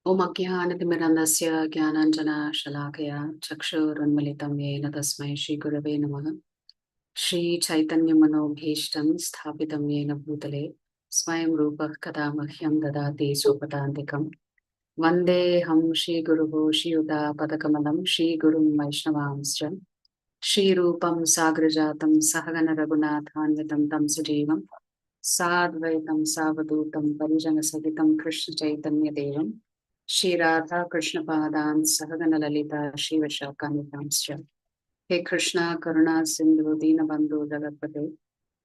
Om Ajnanatimirandasya Jnananjana Shalakaya Chakshurunmilitam Yena Tasmai Shri Gurave Namaha Shri Chaitanya Manobhishtam Sthapitam Yena Bhutale Swayam Rupah Kadamahyam Dadati Sopatantikam Vande Ham Shri Guruho Shri Yuta Padakamalam Shri Gurum Vaishnavamscha Shri Rupam Sagrajatam Sahagana Raghunathanvitam Tam Sujeevam Sadvaitam Savadutam Parijana Sahitam Krishna Chaitanya Devam Shri Radha Krishna Padan Sahagana Lalita Shri Vishakanitamscha He Krishna Karuna Sindhu Dina Bandhu Jagatpate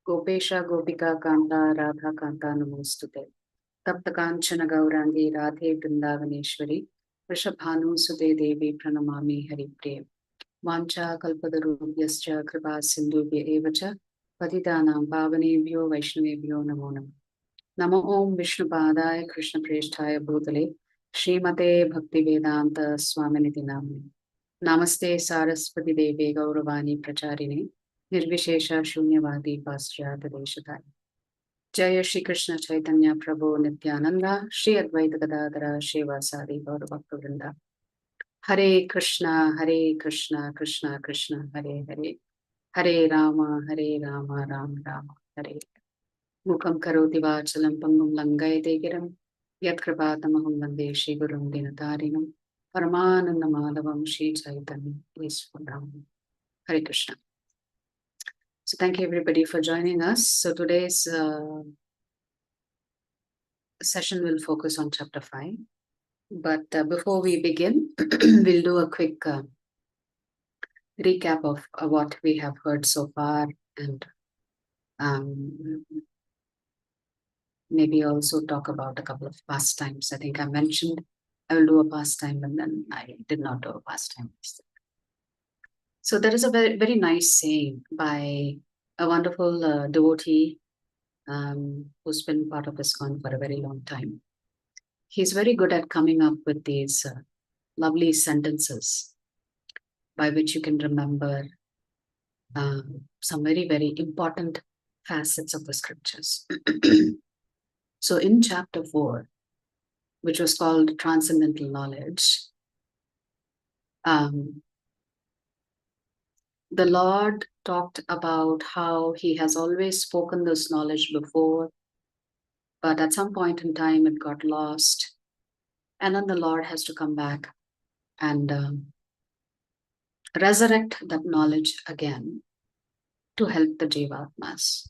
Gopesha Gopika Kanta Radha Kanta Namostute Tapta Kanchana Gaurangi Radhe Vrindavaneshwari Vrishabhanu Sute Devi Pranamami Hari Priya Vancha Kalpadarubhyascha Kripa Sindhubhya Evacha Patitanam Pavanebhyo Vaishnavebhyo Namo Namah Namo Om Vishnupadaya Krishna Presthaya Bhutale Srimate Bhaktivedanta Swaminiti Namane Namaste Saraswati Deve Gauravani Pracharine Nirvishesha Shunyavadi Paschyata Deshataya Jaya Shri Krishna Chaitanya Prabhu Nityananda Shri Advaita Gadadhara Shivasadi Gauravakta Hare Krishna, Krishna Krishna, Hare Hare, Hare Rama, Rama Rama, Hare. Mukam karoti vachalam pangum langayate giram, yat kripatamaham vande Shri Gurum Dinatarinam, Paramananda Madhavam Shri Chaitanya, Peaceful Ram. Hare Krishna. So thank you everybody for joining us. So today's session will focus on chapter 5. But before we begin, we'll do a quick recap of what we have heard so far, and maybe also talk about a couple of pastimes. I think I mentioned I will do a pastime, and then I did not do a pastime. So there is a very, very nice saying by a wonderful devotee who's been part of ISKCON for a very long time. He's very good at coming up with these lovely sentences by which you can remember some very, very important facets of the scriptures. So in chapter 4, which was called Transcendental Knowledge, the Lord talked about how he has always spoken this knowledge before, but at some point in time it got lost. And then the Lord has to come back and resurrect that knowledge again to help the Jivatmas.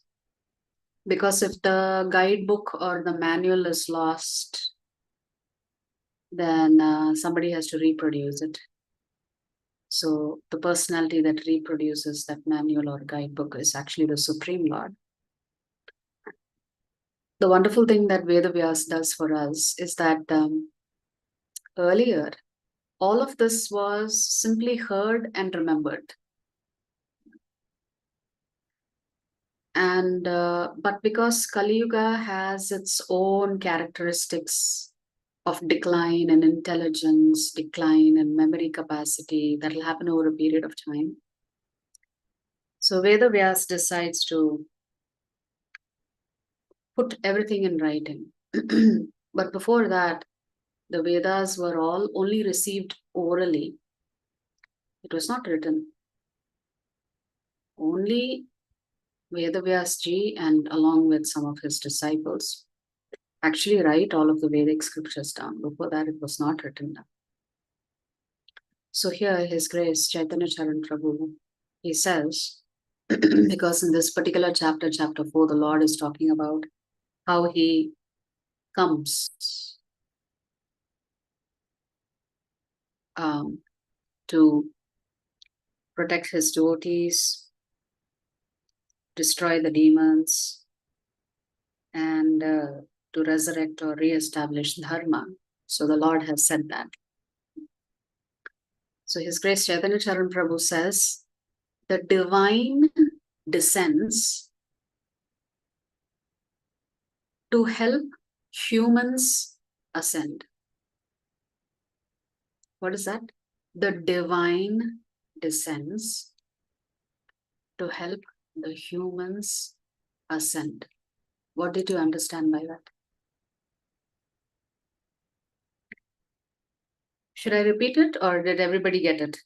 Because if the guidebook or the manual is lost, then somebody has to reproduce it. So the personality that reproduces that manual or guidebook is actually the Supreme Lord. The wonderful thing that Vedavyas does for us is that earlier, all of this was simply heard and remembered. And but because Kali Yuga has its own characteristics of decline in intelligence, decline in memory capacity that will happen over a period of time. So Vedavyas decides to put everything in writing. But before that, the Vedas were all only received orally. It was not written. Only Vedavyas ji and along with some of his disciples actually write all of the Vedic scriptures down. Before that, it was not written down. So here, His Grace Chaitanya Charan Prabhu, he says, because in this particular chapter, chapter 4, the Lord is talking about how he comes to protect his devotees, destroy the demons, and to resurrect or re-establish dharma. So the Lord has said that. So His Grace Chaitanya Charan Prabhu says, the divine descends to help humans ascend. What is that? The divine descends to help the humans ascend. What did you understand by that? Should I repeat it or did everybody get it?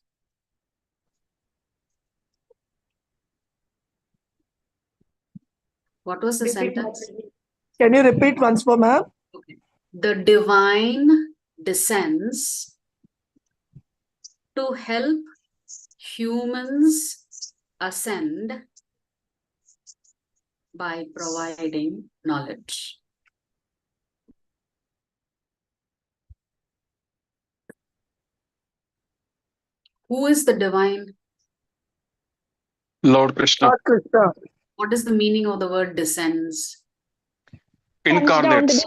What was the sentence? Can you repeat once more, ma'am? Okay. The divine descends to help humans ascend by providing knowledge. Who is the divine? Lord Krishna. Lord Krishna. What is the meaning of the word descends? Incarnates.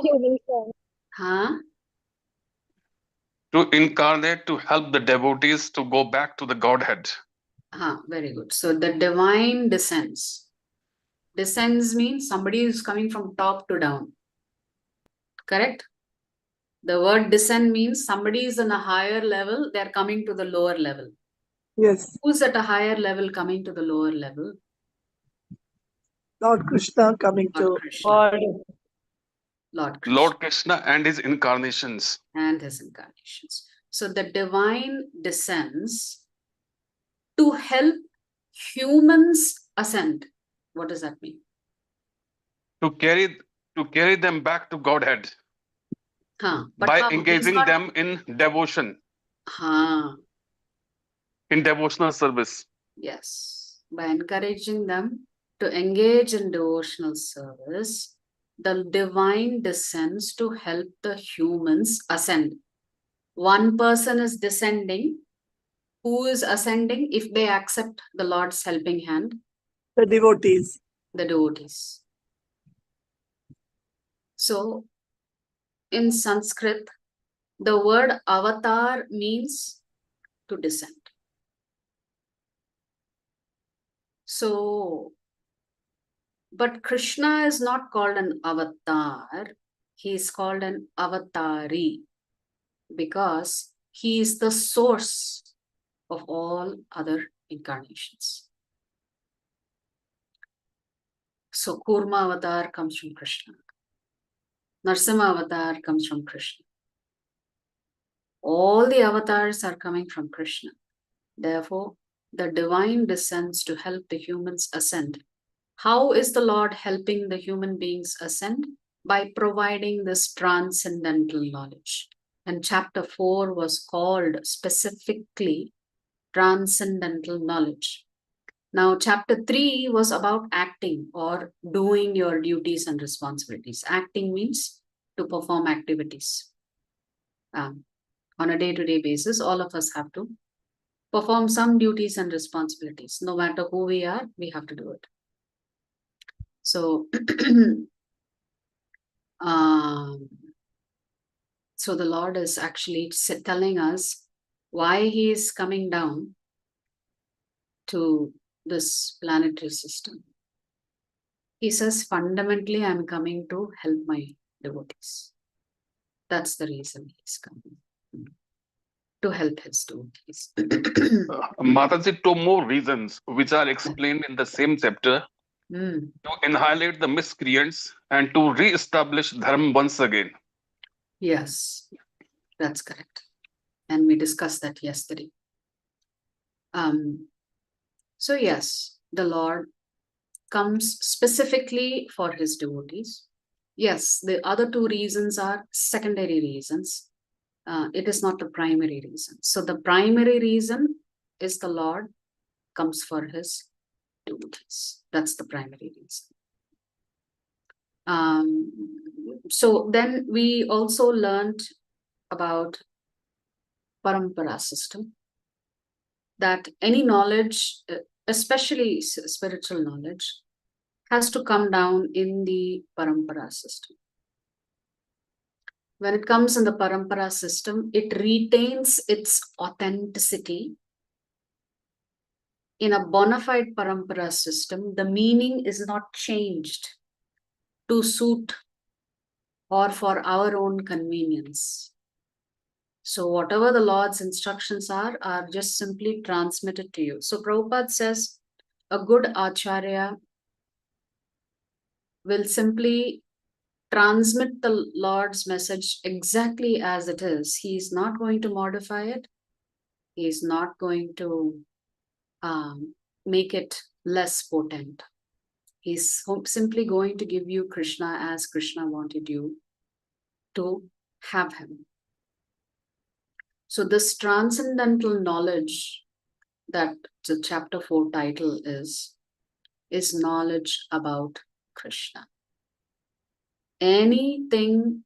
Huh? To incarnate, to help the devotees to go back to the Godhead. Very good. So the divine descends. Descends means somebody is coming from top to down. Correct? The word descend means somebody is on a higher level, they're coming to the lower level. Yes. Who's at a higher level coming to the lower level? Lord Krishna coming Lord to Krishna. Lord Krishna. Lord Krishna and his incarnations. And his incarnations. So the divine descends to help humans ascend. What does that mean? To carry them back to Godhead. But by how? engaging them in devotion. In devotional service. Yes. By encouraging them to engage in devotional service, the divine descends to help the humans ascend. One person is descending. Who is ascending if they accept the Lord's helping hand? The devotees. The devotees. So, in Sanskrit, the word avatar means to descend. So, but Krishna is not called an avatar. He is called an avatari because he is the source of all other incarnations. So, Kurma avatar comes from Krishna. Narsimha avatar comes from Krishna. All the avatars are coming from Krishna. Therefore, the divine descends to help the humans ascend. How is the Lord helping the human beings ascend? By providing this transcendental knowledge. And chapter 4 was called specifically transcendental knowledge. Now, chapter 3 was about acting or doing your duties and responsibilities. Acting means to perform activities. On a day-to-day basis, all of us have to perform some duties and responsibilities. No matter who we are, we have to do it. So, so the Lord is actually telling us why he is coming down to this planetary system. He says, fundamentally, I'm coming to help my devotees. That's the reason he's coming, to help his devotees. Mataji, two more reasons which are explained in the same chapter to annihilate the miscreants and to re-establish dharma once again. Yes, that's correct. And we discussed that yesterday. So yes, the Lord comes specifically for his devotees. Yes, the other two reasons are secondary reasons. It is not the primary reason. So the primary reason is the Lord comes for his devotees. That's the primary reason. So then we also learned about parampara system, that any knowledge, especially spiritual knowledge, has to come down in the parampara system. When it comes in the parampara system, it retains its authenticity. In a bona fide parampara system, the meaning is not changed to suit or for our own convenience. So whatever the Lord's instructions are just simply transmitted to you. So Prabhupada says, a good acharya will simply transmit the Lord's message exactly as it is. He is not going to modify it. He is not going to make it less potent. He's simply going to give you Krishna as Krishna wanted you to have him. So this transcendental knowledge that the chapter 4 title is knowledge about Krishna. Anything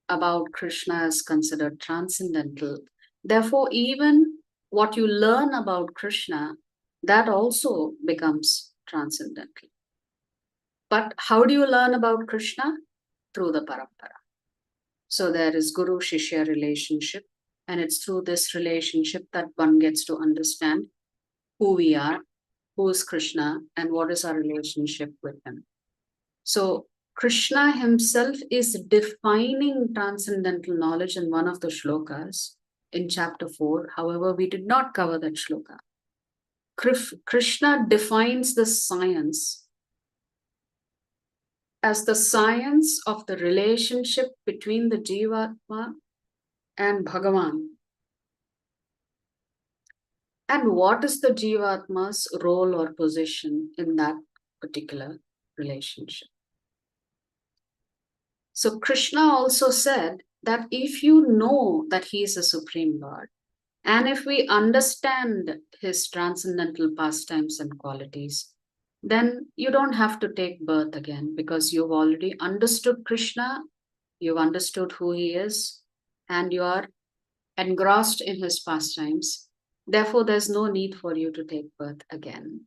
about Krishna is considered transcendental. Therefore, even what you learn about Krishna, that also becomes transcendental. But how do you learn about Krishna? Through the parampara. So there is Guru-Shishya relationship, and it's through this relationship that one gets to understand who we are, who is Krishna, and what is our relationship with him. So Krishna himself is defining transcendental knowledge in one of the shlokas in chapter 4. However, we did not cover that shloka. Krishna defines the science as the science of the relationship between the Jivatma and Bhagavan. And what is the Jivatma's role or position in that particular relationship? So Krishna also said that if you know that he is a Supreme Lord, and if we understand his transcendental pastimes and qualities, then you don't have to take birth again, because you've already understood Krishna, you've understood who he is, and you are engrossed in his pastimes. Therefore, there's no need for you to take birth again.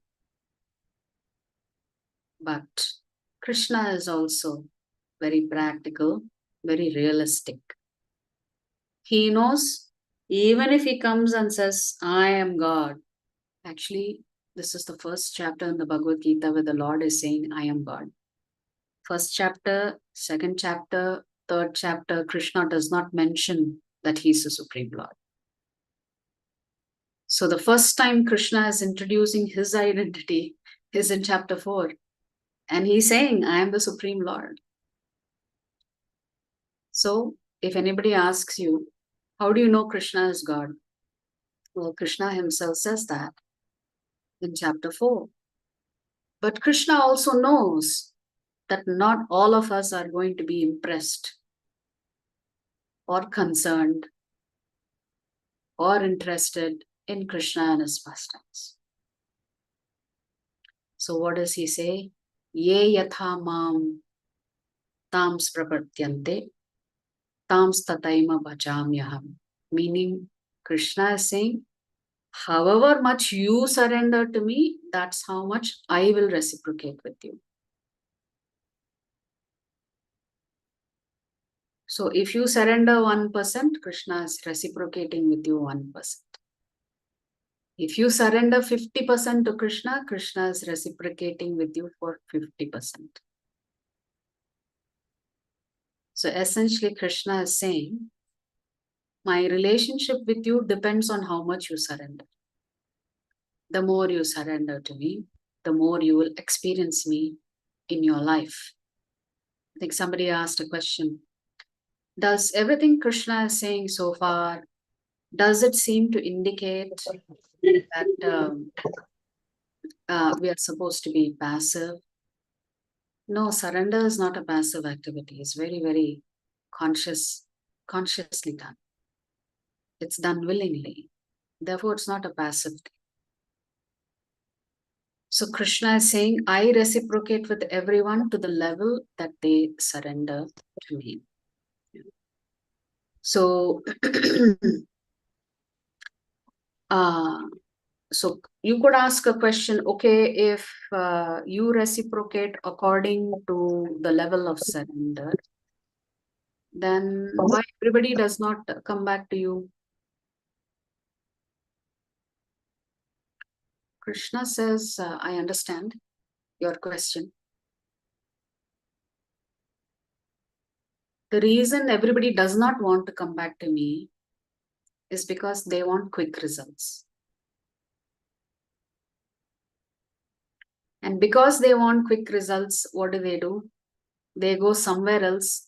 But Krishna is also very practical, very realistic. He knows, even if he comes and says, I am God. Actually, this is the first chapter in the Bhagavad Gita where the Lord is saying, I am God. First chapter, second chapter, third chapter, Krishna does not mention that he is the Supreme Lord. So the first time Krishna is introducing his identity is in chapter 4. And he's saying, I am the Supreme Lord. So if anybody asks you, how do you know Krishna is God? Well, Krishna himself says that in chapter 4. But Krishna also knows that not all of us are going to be impressed or concerned or interested in Krishna and his pastimes. So what does he say? Ye yatha mam tams prapatyante tams tataima bhajamyaham. Meaning, Krishna is saying, however much you surrender to me, that's how much I will reciprocate with you. So if you surrender 1%, Krishna is reciprocating with you 1%. If you surrender 50% to Krishna, Krishna is reciprocating with you for 50%. So essentially, Krishna is saying, my relationship with you depends on how much you surrender. The more you surrender to me, the more you will experience me in your life. I think somebody asked a question. Does everything Krishna is saying so far, does it seem to indicate that we are supposed to be passive? No, surrender is not a passive activity. It's very, very consciously done. It's done willingly. Therefore, it's not a passive thing. So Krishna is saying, I reciprocate with everyone to the level that they surrender to me. So, so you could ask a question, okay, if you reciprocate according to the level of surrender, then why everybody does not come back to you? Krishna says, I understand your question. The reason everybody does not want to come back to me is because they want quick results. And because they want quick results, what do? They go somewhere else,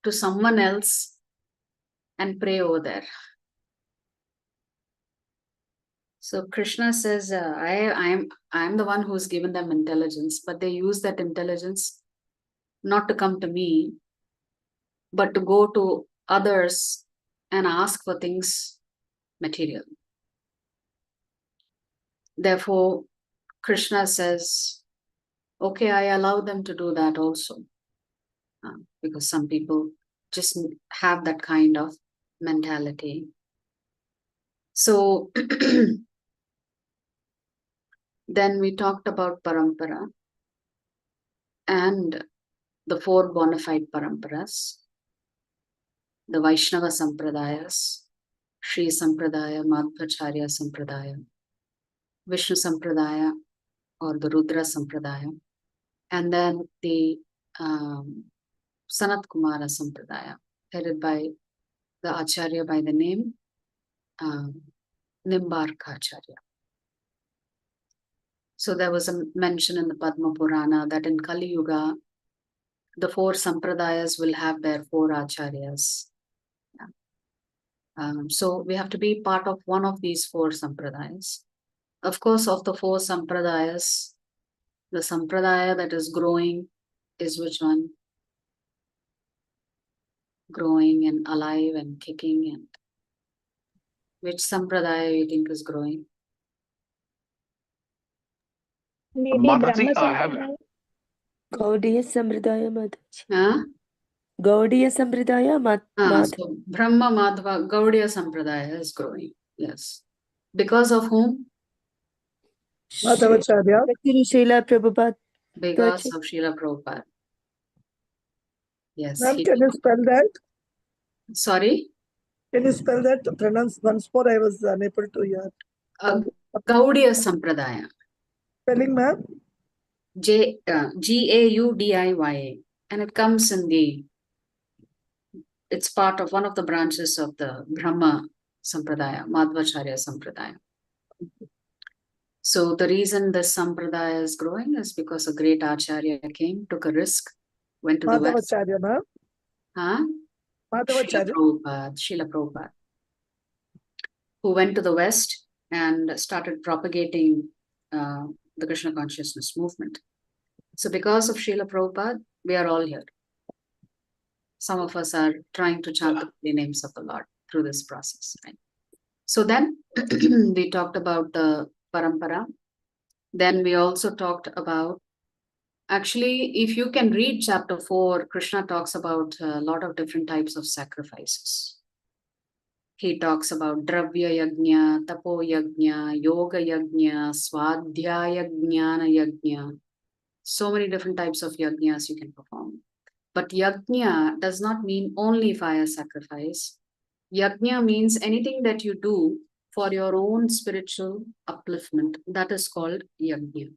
to someone else, and pray over there. So Krishna says, I am the one who's given them intelligence, but they use that intelligence not to come to me, but to go to others and ask for things material. Therefore, Krishna says, okay, I allow them to do that also. Because some people just have that kind of mentality. So then we talked about parampara and the 4 bona fide paramparas, the Vaishnava Sampradayas, Sri Sampradaya, Madhvacharya Sampradaya, Vishnu Sampradaya or the Rudra Sampradaya, and then the Sanat Kumara Sampradaya, headed by the Acharya by the name Nimbarka Acharya. So there was a mention in the Padma Purana that in Kali Yuga, the 4 Sampradayas will have their 4 Acharyas. So we have to be part of one of these 4 Sampradayas. Of course, of the 4 Sampradayas, the Sampradaya that is growing is which one? Growing and alive and kicking, and which Sampradaya you think is growing? Maybe Mataji, Brahma I have. Sampradaya. Gaudiya Sampradaya Mataji. Huh? Gaudiya Sampradaya So Brahma Madhva Gaudiya Sampradaya is growing. Yes. Because of whom? Madhavacharya. Srila Prabhupada. Because of Srila Prabhupada. Yes. Ma'am, can you spell that? Sorry? Can you spell that? Pronounce once more. I was unable to hear. Gaudiya Sampradaya. Spelling, ma'am? Gaudiya. And it comes in it's part of one of the branches of the Brahma Sampradaya, Madhvacharya Sampradaya. So the reason this Sampradaya is growing is because a great Acharya came, took a risk, went to the west. Madhavacharya, ma'am. Huh? Madhavacharya. Srila Prabhupada, who went to the west and started propagating the Krishna consciousness movement. So because of Srila Prabhupada, we are all here. Some of us are trying to chant the names of the Lord through this process. Right? So then we talked about the parampara. Then we also talked about, actually, if you can read chapter 4, Krishna talks about a lot of different types of sacrifices. He talks about Dravya Yajna, Tapo Yajna, Yoga Yajna, Swadhyaya Jnana Yajna. So many different types of yajnas you can perform. But yajna does not mean only fire sacrifice. Yajna means anything that you do for your own spiritual upliftment. That is called yajna.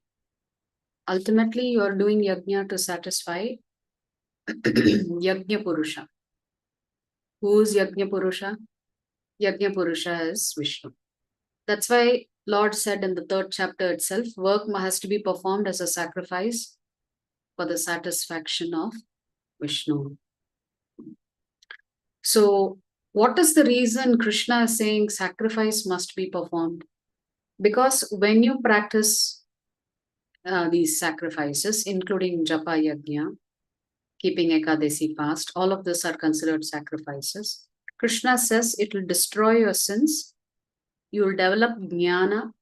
Ultimately, you are doing yajna to satisfy Yajna Purusha. Who is Yajna Purusha? Yajna Purusha is Vishnu. That's why Lord said in the 3rd chapter itself, work has to be performed as a sacrifice for the satisfaction of Vishnu. So what is the reason Krishna is saying sacrifice must be performed? Because when you practice these sacrifices, including Japa Yajna, keeping Ekadasi fast, all of this are considered sacrifices. Krishna says it will destroy your sins, you will develop jnana,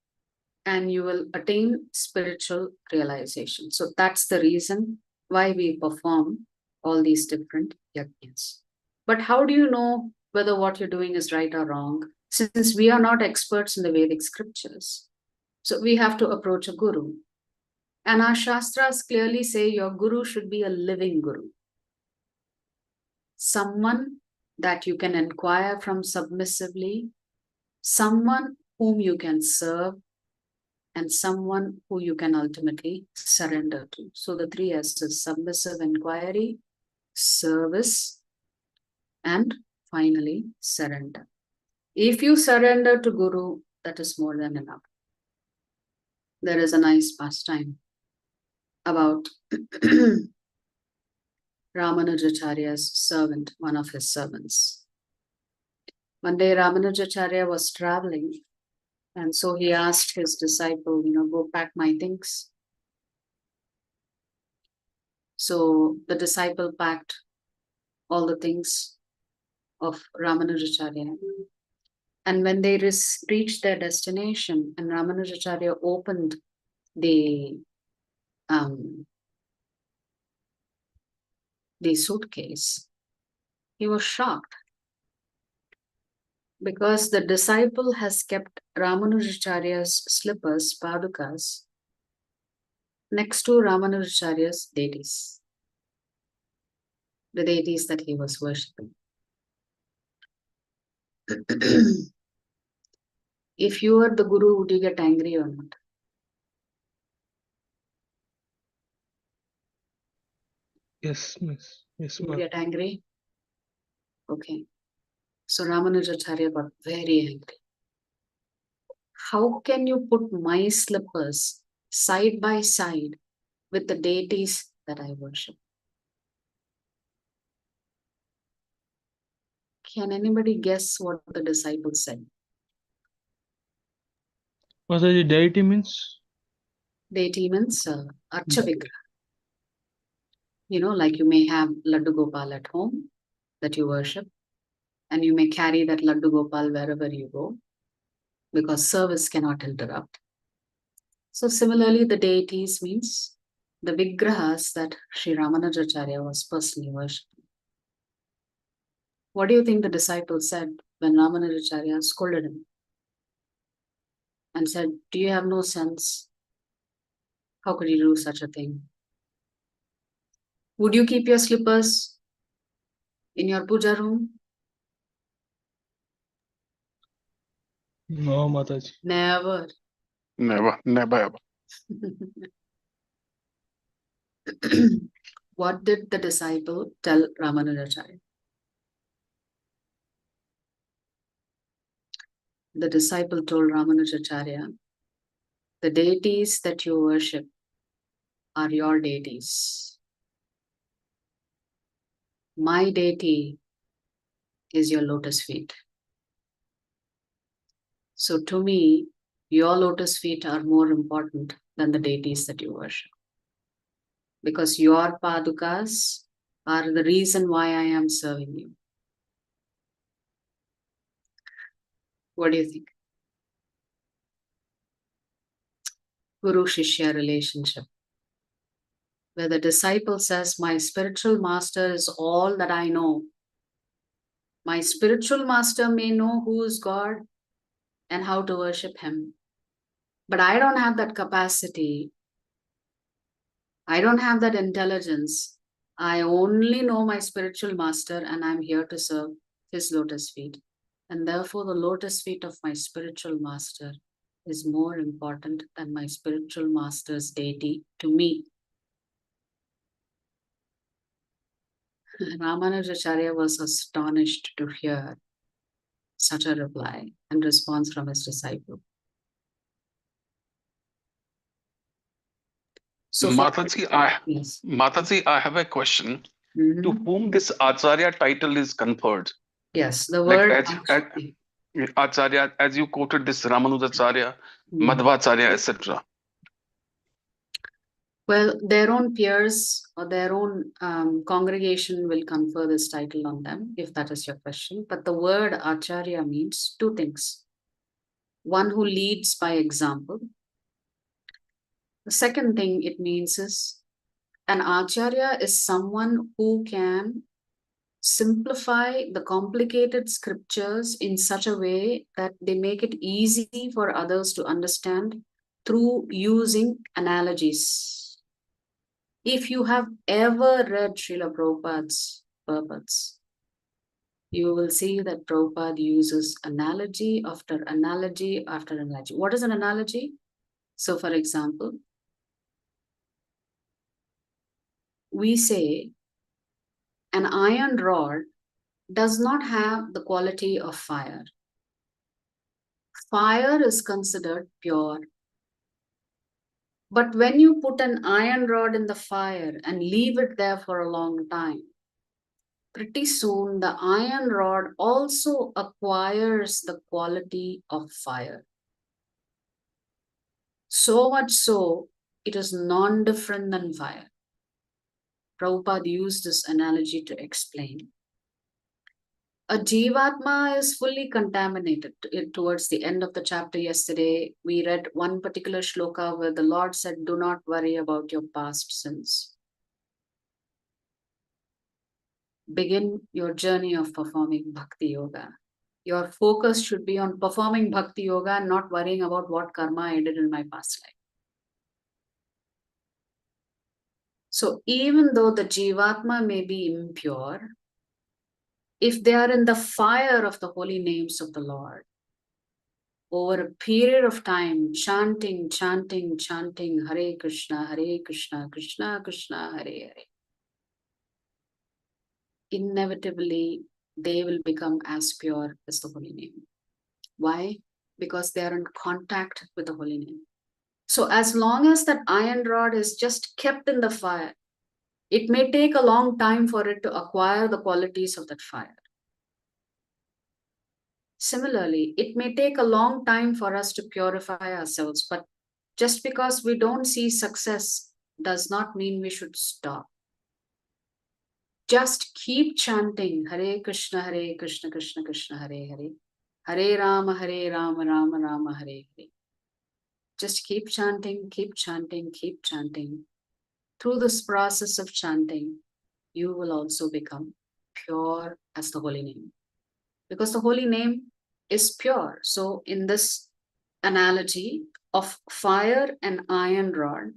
and you will attain spiritual realization. So that's the reason why we perform all these different yajnas. But how do you know whether what you're doing is right or wrong? Since we are not experts in the Vedic scriptures, so we have to approach a guru. And our Shastras clearly say your guru should be a living guru. Someone that you can inquire from submissively, someone whom you can serve, and someone who you can ultimately surrender to. So the 3 S's: submissive inquiry, service, and finally surrender. If you surrender to Guru, that is more than enough. There is a nice pastime about Ramanujacharya's servant, one of his servants. One day Ramanujacharya was traveling, and so he asked his disciple, go pack my things. So the disciple packed all the things of Ramanujacharya. And when they reached their destination and Ramanujacharya opened the suitcase, he was shocked because the disciple has kept Ramanujacharya's slippers, padukas, next to Ramanujacharya's deities, the deities that he was worshipping. If you were the guru, would you get angry or not? Yes, miss. Yes, You would ma'am. get angry? Okay. So Ramanujacharya got very angry. How can you put my slippers side by side with the deities that I worship? Can anybody guess what the disciple said? Mataji, deity means? Deity means Archavigraha. Like you may have Laddu Gopal at home that you worship, and you may carry that Laddu Gopal wherever you go, because service cannot interrupt. So similarly, the deities means the Vigrahas that Sri Ramanujacharya was personally worshipping. What do you think the disciple said when Ramanujacharya scolded him and said, do you have no sense? How could you do such a thing? Would you keep your slippers in your puja room? No, Mataji. Never. Never, never ever. What did the disciple tell Ramanujacharya? The disciple told Ramanujacharya, the deities that you worship are your deities. My deity is your lotus feet. So to me, your lotus feet are more important than the deities that you worship. Because your padukas are the reason why I am serving you. What do you think? Guru-Shishya relationship, where the disciple says, my spiritual master is all that I know. My spiritual master may know who is God and how to worship him. But I don't have that capacity. I don't have that intelligence. I only know my spiritual master and I'm here to serve his lotus feet. And therefore the lotus feet of my spiritual master is more important than my spiritual master's deity to me. Ramanujacharya was astonished to hear such a reply and response from his disciple. So Mataji, yes. Mataji, I have a question. Mhm. To whom this Acharya title is conferred? Yes, the Like word Acharya, as you quoted this Ramanujacharya, Mhm. Madhvacharya, etc. Well, their own peers or their own congregation will confer this title on them, if that is your question. But the word Acharya means two things. One who leads by example. The second thing it means is an Acharya is someone who can simplify the complicated scriptures in such a way that they make it easy for others to understand through using analogies. If you have ever read Srila Prabhupada's purports, you will see that Prabhupada uses analogy after analogy after analogy. What is an analogy? So, for example, we say an iron rod does not have the quality of fire. Fire is considered pure. But when you put an iron rod in the fire and leave it there for a long time, pretty soon the iron rod also acquires the quality of fire. So much so, it is non-different than fire. Prabhupada used this analogy to explain. A Jivatma is fully contaminated. Towards the end of the chapter yesterday, we read one particular shloka where the Lord said, do not worry about your past sins. Begin your journey of performing Bhakti Yoga. Your focus should be on performing Bhakti Yoga and not worrying about what karma I did in my past life. So even though the Jivatma may be impure, if they are in the fire of the holy names of the Lord, over a period of time, chanting, Hare Krishna, Krishna Krishna, Hare Hare, inevitably they will become as pure as the holy name. Why? Because they are in contact with the holy name. So as long as that iron rod is just kept in the fire, it may take a long time for it to acquire the qualities of that fire. Similarly, it may take a long time for us to purify ourselves, but just because we don't see success does not mean we should stop. Just keep chanting Hare Krishna, Krishna Krishna, Hare Hare, Hare Rama, Rama Rama, Hare Hare. Just keep chanting, keep chanting, keep chanting. Through this process of chanting, you will also become pure as the holy name. Because the holy name is pure. So in this analogy of fire and iron rod,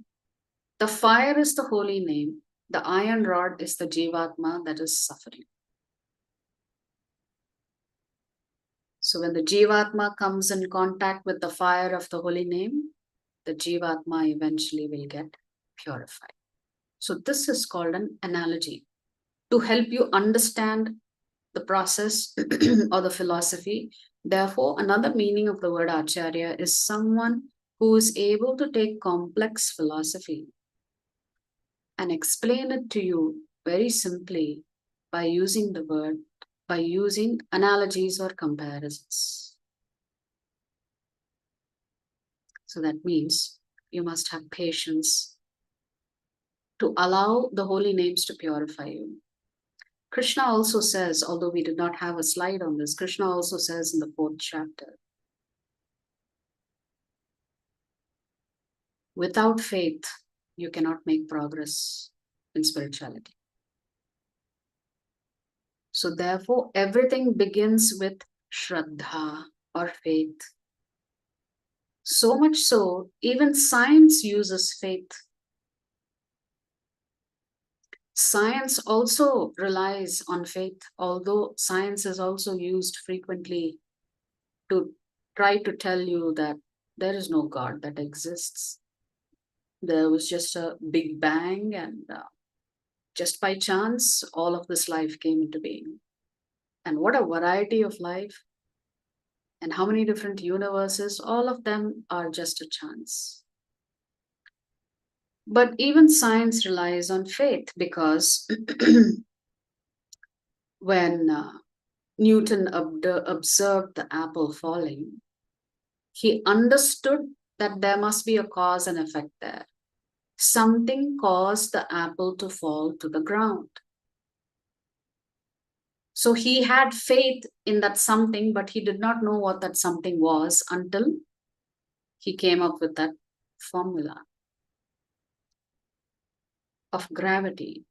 the fire is the holy name, the iron rod is the Jivatma that is suffering. So when the Jivatma comes in contact with the fire of the holy name, the Jivatma eventually will get purified. So this is called an analogy to help you understand the process or the philosophy. Therefore, another meaning of the word Acharya is someone who is able to take complex philosophy and explain it to you very simply by using the word, by using analogies or comparisons. So that means you must have patience to allow the holy names to purify you. Krishna also says, although we did not have a slide on this, Krishna also says in the 4th chapter, without faith, you cannot make progress in spirituality. So therefore, everything begins with Shraddha or faith. So much so, even science uses faith. Science also relies on faith, although science is also used frequently to try to tell you that there is no God that exists. There was just a big bang and just by chance, all of this life came into being. And what a variety of life and how many different universes, all of them are just a chance. But even science relies on faith because when Newton observed the apple falling, he understood that there must be a cause and effect there. Something caused the apple to fall to the ground. So he had faith in that something, but he did not know what that something was until he came up with that formula of gravity.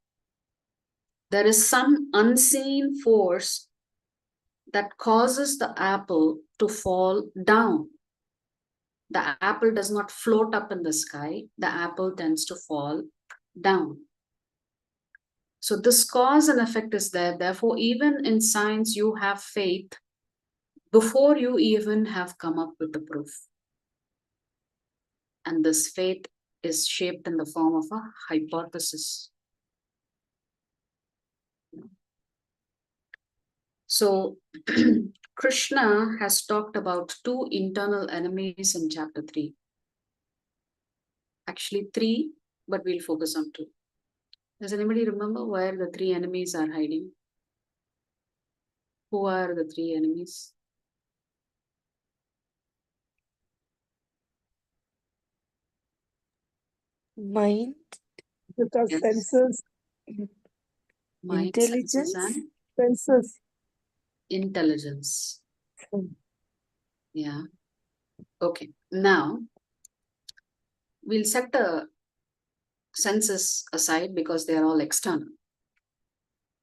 There is some unseen force that causes the apple to fall down. The apple does not float up in the sky. The apple tends to fall down. So this cause and effect is there. Therefore, even in science, you have faith before you even have come up with the proof. And this faith is shaped in the form of a hypothesis. So Krishna has talked about 2 internal enemies in chapter 3. Actually 3, but we'll focus on 2. Does anybody remember where the 3 enemies are hiding? Who are the 3 enemies? Mind, Because Yes. senses, Mind, senses, intelligence, and senses. intelligence. Hmm. Yeah. Okay. Now, we'll set the senses aside because they are all external.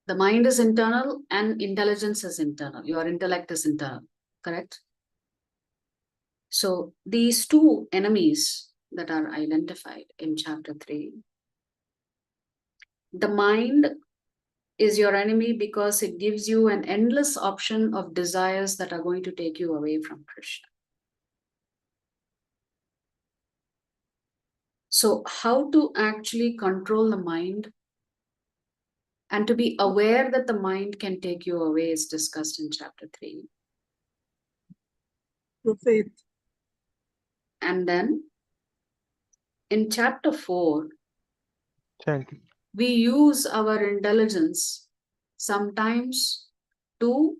The mind is internal and intelligence is internal. Your intellect is internal, correct? So these 2 enemies that are identified in chapter 3, the mind is your enemy because it gives you an endless option of desires that are going to take you away from Krishna. So how to actually control the mind and to be aware that the mind can take you away is discussed in chapter 3. Through faith. And then in chapter 4, Chanting. we use our intelligence sometimes to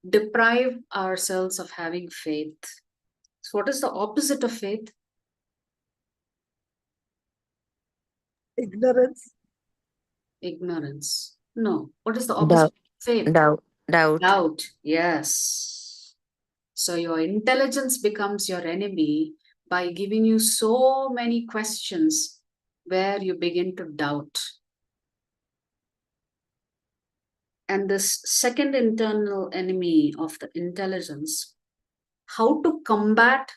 deprive ourselves of having faith. So what is the opposite of faith? Ignorance. Ignorance. No. What is the opposite of faith? doubt. Doubt. Yes. So your intelligence becomes your enemy by giving you so many questions where you begin to doubt. And this second internal enemy of the intelligence, how to combat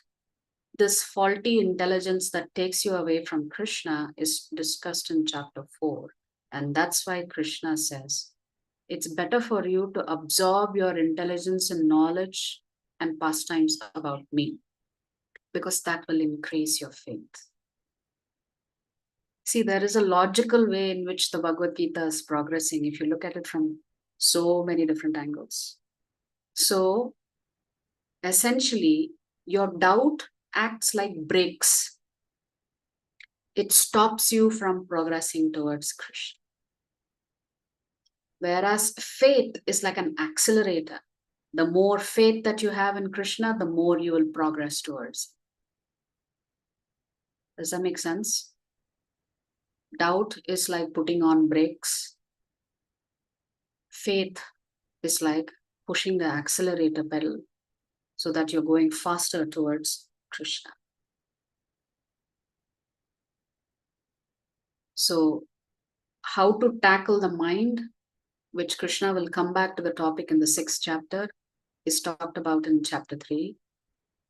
this faulty intelligence that takes you away from Krishna, is discussed in chapter 4. And that's why Krishna says, it's better for you to absorb your intelligence and knowledge and pastimes about me, because that will increase your faith. See, there is a logical way in which the Bhagavad Gita is progressing if you look at it from so many different angles. So, essentially, your doubt acts like brakes. It stops you from progressing towards Krishna. Whereas faith is like an accelerator. The more faith that you have in Krishna, the more you will progress towards. Does that make sense? Doubt is like putting on brakes. Faith is like pushing the accelerator pedal so that you're going faster towards Krishna. So, how to tackle the mind, which Krishna will come back to the topic in the 6th chapter, is talked about in chapter 3.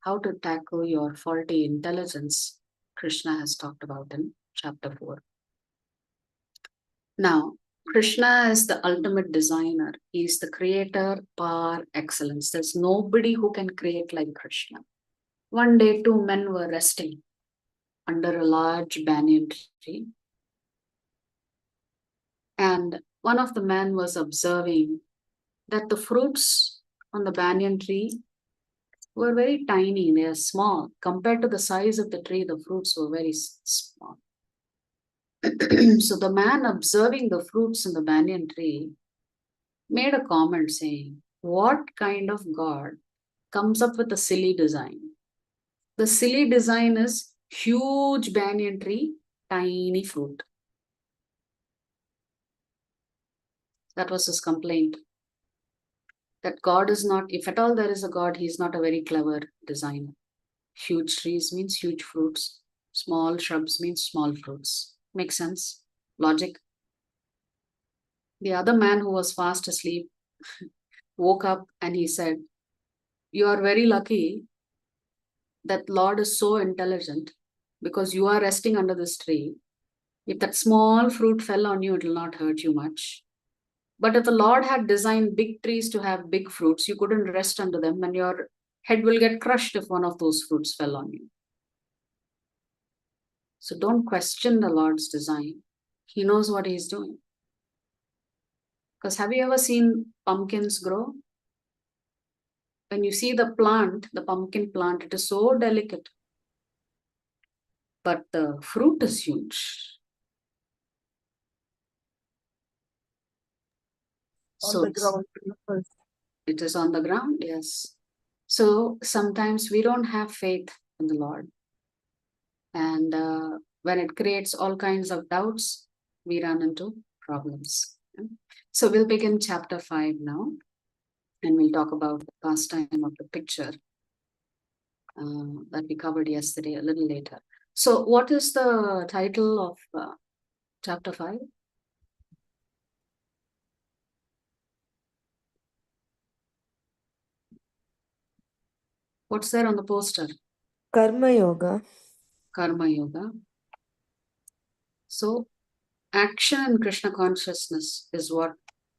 How to tackle your faulty intelligence, Krishna has talked about in chapter 4. Now, Krishna is the ultimate designer. He is the creator par excellence. There's nobody who can create like Krishna. One day, 2 men were resting under a large banyan tree. And one of the men was observing that the fruits on the banyan tree were very tiny. They are small. Compared to the size of the tree, the fruits were very small. So the man observing the fruits in the banyan tree made a comment saying, what kind of God comes up with a silly design? The silly design is huge banyan tree, tiny fruit. That was his complaint. That God is not, if at all there is a God, he's not a very clever designer. Huge trees means huge fruits. Small shrubs means small fruits. Makes sense? Logic. The other man who was fast asleep woke up and he said, you are very lucky that Lord is so intelligent because you are resting under this tree. If that small fruit fell on you, it will not hurt you much. But if the Lord had designed big trees to have big fruits, you couldn't rest under them and your head will get crushed if one of those fruits fell on you. So don't question the Lord's design. He knows what he's doing. Because have you ever seen pumpkins grow? When you see the plant, the pumpkin plant, it is so delicate. but the fruit is huge. On the ground. It is on the ground, yes. So sometimes we don't have faith in the Lord. And when it creates all kinds of doubts, we run into problems. So we'll begin chapter 5 now. And we'll talk about the pastime of the picture that we covered yesterday a little later. So what is the title of chapter 5? What's there on the poster? Karma Yoga. Karma Yoga. So action in Krishna consciousness is what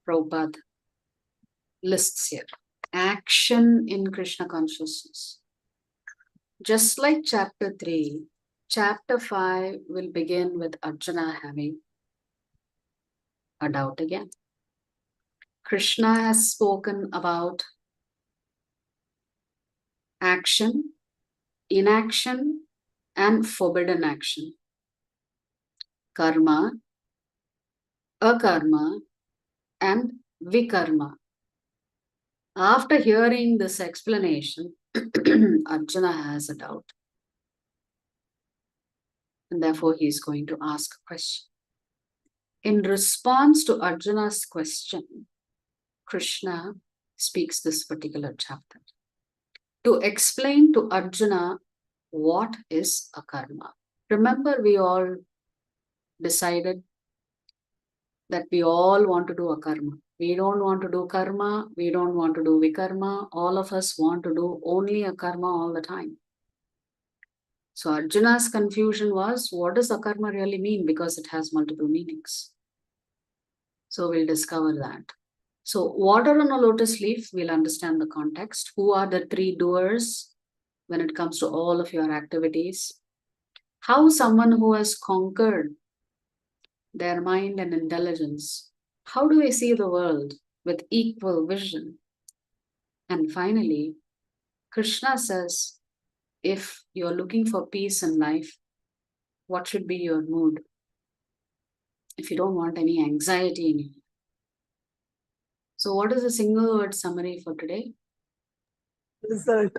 Prabhupada lists here. Action in Krishna consciousness. Just like chapter 3, chapter 5 will begin with Arjuna having a doubt again. Krishna has spoken about action, inaction, and forbidden action. Karma, akarma, and vikarma. After hearing this explanation, Arjuna has a doubt. And therefore, he is going to ask a question. In response to Arjuna's question, Krishna speaks this particular chapter to explain to Arjuna what is a karma. Remember, we all decided that we all want to do a karma. We don't want to do karma. We don't want to do vikarma. All of us want to do only a karma all the time. So Arjuna's confusion was, what does a karma really mean? Because it has multiple meanings. So we'll discover that. So water on a lotus leaf, we'll understand the context. Who are the three doers when it comes to all of your activities? How someone who has conquered their mind and intelligence, how do they see the world with equal vision? And finally, Krishna says, if you're looking for peace in life, what should be your mood? If you don't want any anxiety in you. So what is a single word summary for today? Result.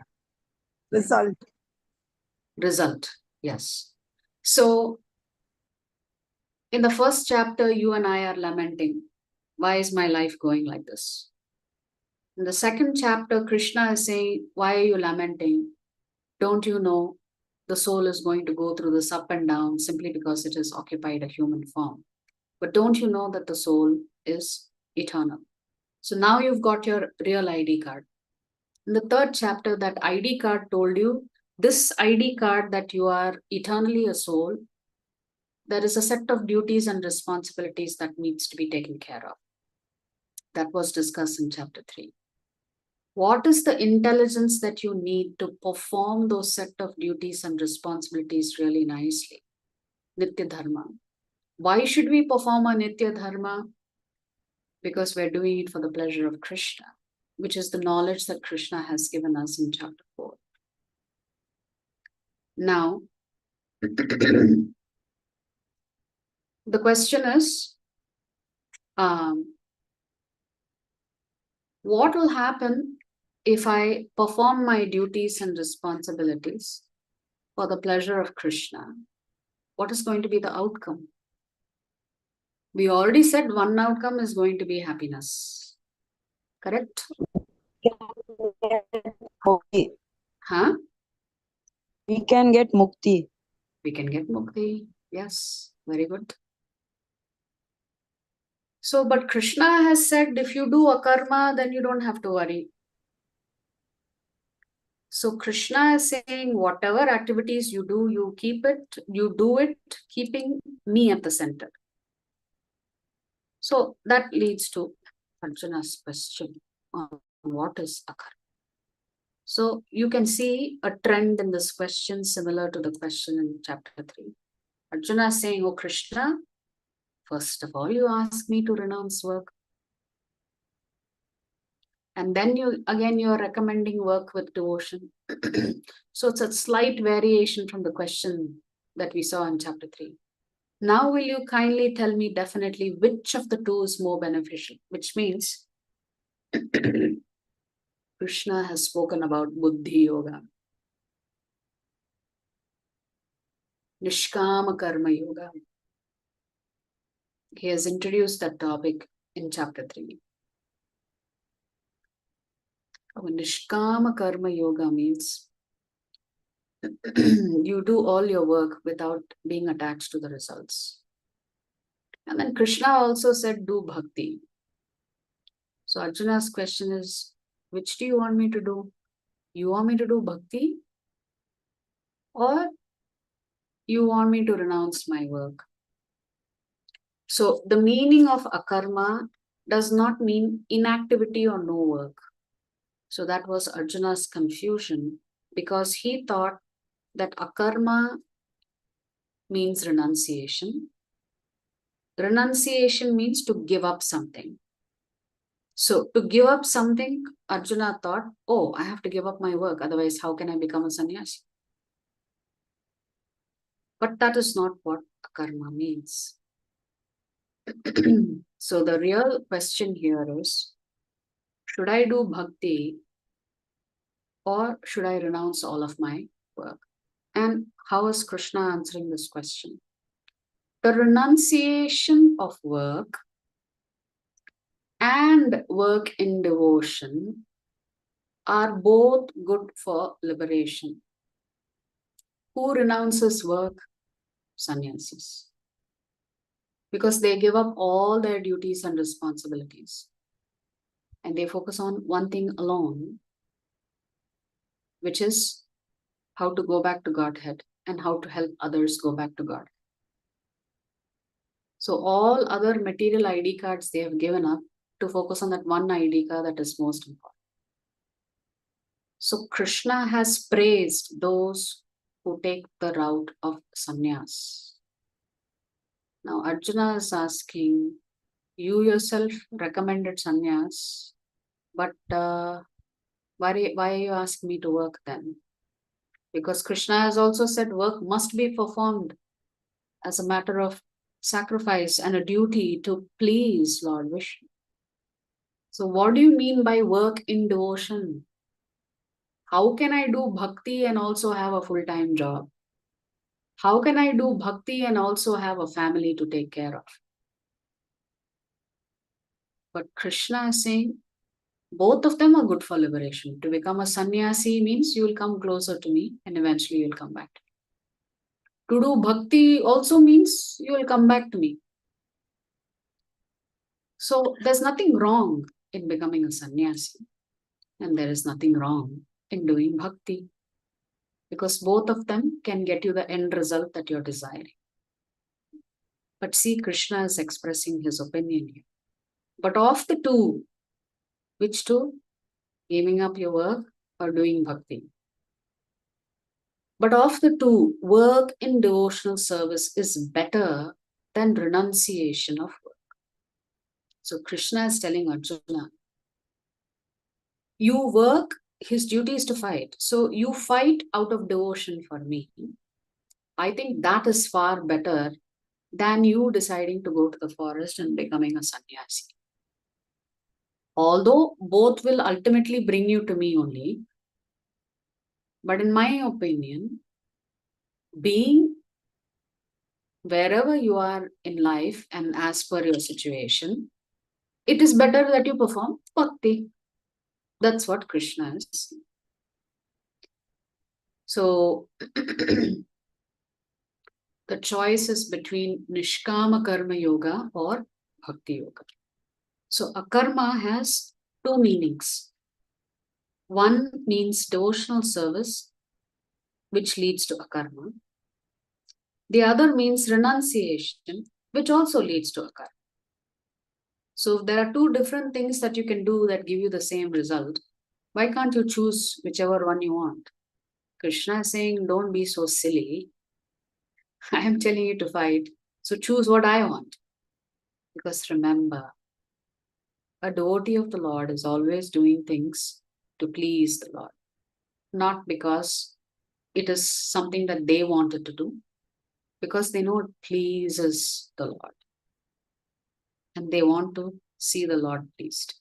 Result. Result, yes. So in the first chapter, you and I are lamenting, why is my life going like this? In the second chapter, Krishna is saying, why are you lamenting? Don't you know the soul is going to go through this up and down simply because it has occupied a human form? But don't you know that the soul is eternal? So now you've got your real ID card. In the third chapter, that ID card told you, this ID card that you are eternally a soul, there is a set of duties and responsibilities that needs to be taken care of. That was discussed in chapter 3. What is the intelligence that you need to perform those set of duties and responsibilities really nicely? Nitya Dharma. Why should we perform a Nitya Dharma? Because we're doing it for the pleasure of Krishna, which is the knowledge that Krishna has given us in chapter 4. Now, the question is, what will happen if I perform my duties and responsibilities for the pleasure of Krishna? What is going to be the outcome? We already said one outcome is going to be happiness. Correct? Mukti. Huh? We can get mukti. We can get mukti. Yes, very good. So, but Krishna has said, if you do a karma, then you don't have to worry. So Krishna is saying, whatever activities you do, you do it, keeping me at the center. So that leads to Arjuna's question on what is a karma. So you can see a trend in this question similar to the question in chapter 3. Arjuna is saying, oh Krishna, first of all, you ask me to renounce work. And then you're recommending work with devotion. So it's a slight variation from the question that we saw in chapter 3. Now will you kindly tell me definitely which of the two is more beneficial? Which means Krishna has spoken about Buddhi Yoga, Nishkama Karma Yoga. He has introduced that topic in chapter 3. Nishkama Karma Yoga means you do all your work without being attached to the results. And then Krishna also said, do bhakti. So Arjuna's question is, which do you want me to do? You want me to do bhakti? Or you want me to renounce my work? So the meaning of akarma does not mean inactivity or no work. So that was Arjuna's confusion, because he thought that akarma means renunciation. Renunciation means to give up something. So to give up something, Arjuna thought, oh, I have to give up my work. Otherwise, how can I become a sannyasi? But that is not what akarma means. So the real question here is, should I do bhakti or should I renounce all of my work? And how is Krishna answering this question? The renunciation of work and work in devotion are both good for liberation. Who renounces work? Sannyasis. Because they give up all their duties and responsibilities. And they focus on one thing alone, which is how to go back to Godhead and how to help others go back to God. So all other material ID cards they have given up to focus on that one ID card that is most important. So Krishna has praised those who take the route of sannyas. Now Arjuna is asking, you yourself recommended sannyas, but why you ask me to work then? Because Krishna has also said work must be performed as a matter of sacrifice and a duty to please Lord Vishnu. So what do you mean by work in devotion? How can I do bhakti and also have a full-time job? How can I do bhakti and also have a family to take care of? But Krishna is saying, both of them are good for liberation. To become a sannyasi means you will come closer to me and eventually you will come back. To do bhakti also means you will come back to me. So there's nothing wrong in becoming a sannyasi. And there is nothing wrong in doing bhakti. Because both of them can get you the end result that you're desiring. But see, Krishna is expressing his opinion here. But of the two, which two? Giving up your work or doing bhakti? But of the two, work in devotional service is better than renunciation of work. So Krishna is telling Arjuna, you work, his duty is to fight. So you fight out of devotion for me. I think that is far better than you deciding to go to the forest and becoming a sannyasi. Although both will ultimately bring you to me only, but in my opinion, being wherever you are in life and as per your situation, it is better that you perform bhakti. That's what Krishna is. So the choice is between Nishkama Karma Yoga or Bhakti Yoga. So akarma has two meanings. One means devotional service, which leads to akarma. The other means renunciation, which also leads to akarma. So if there are two different things that you can do that give you the same result, why can't you choose whichever one you want? Krishna is saying, don't be so silly. I am telling you to fight. So choose what I want. Because remember, a devotee of the Lord is always doing things to please the Lord. Not because it is something that they wanted to do, because they know it pleases the Lord. And they want to see the Lord pleased.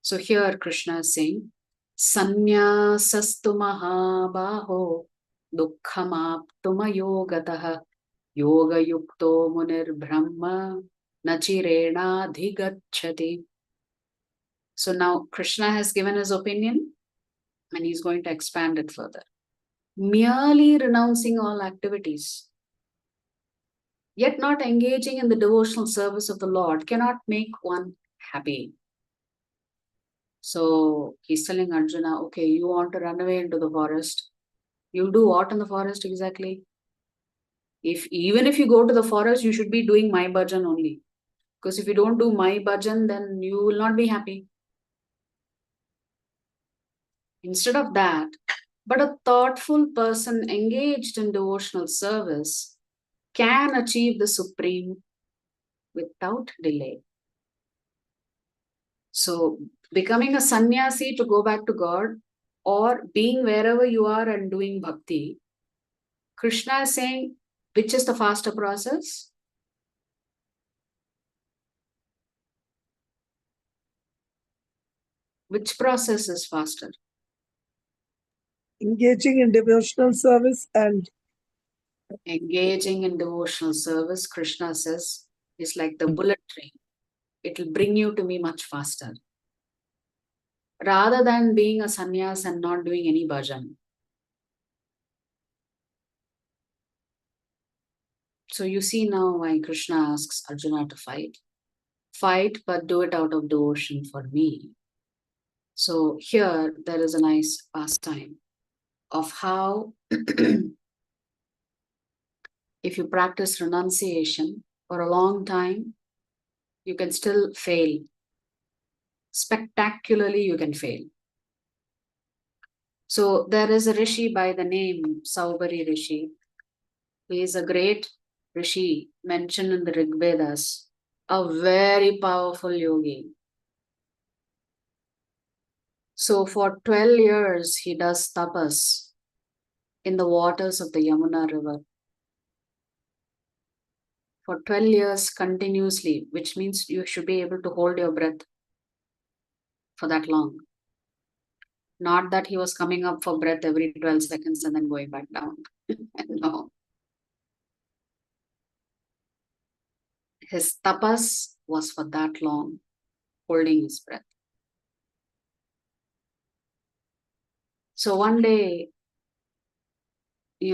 So here Krishna is saying, Sanyasastu mahabaho dukkhamaptuma yogataha yoga yukto munir brahma nachirena dhigachati. So now Krishna has given his opinion and he's going to expand it further. Merely renouncing all activities, yet not engaging in the devotional service of the Lord, cannot make one happy. So he's telling Arjuna, okay, you want to run away into the forest. You'll do what in the forest exactly? Even if you go to the forest, you should be doing my bhajan only. Because if you don't do my bhajan, then you will not be happy. Instead of that, but a thoughtful person engaged in devotional service can achieve the supreme without delay. So becoming a sannyasi to go back to God, or being wherever you are and doing bhakti, Krishna is saying, which is the faster process? Which process is faster? Engaging in devotional service and Engaging in devotional service, Krishna says, is like the bullet train. It will bring you to me much faster. Rather than being a sannyas and not doing any bhajan. So you see now why Krishna asks Arjuna to fight. Fight, but do it out of devotion for me. So here there is a nice pastime of how if you practice renunciation for a long time, you can still fail. Spectacularly, you can fail. So there is a rishi by the name Saubari Rishi. He is a great rishi mentioned in the Rig Vedas, a very powerful yogi. So for 12 years, he does tapas in the waters of the Yamuna river. For 12 years continuously, which means you should be able to hold your breath for that long. Not that he was coming up for breath every 12 seconds and then going back down. No. His tapas was for that long, holding his breath. So one day, he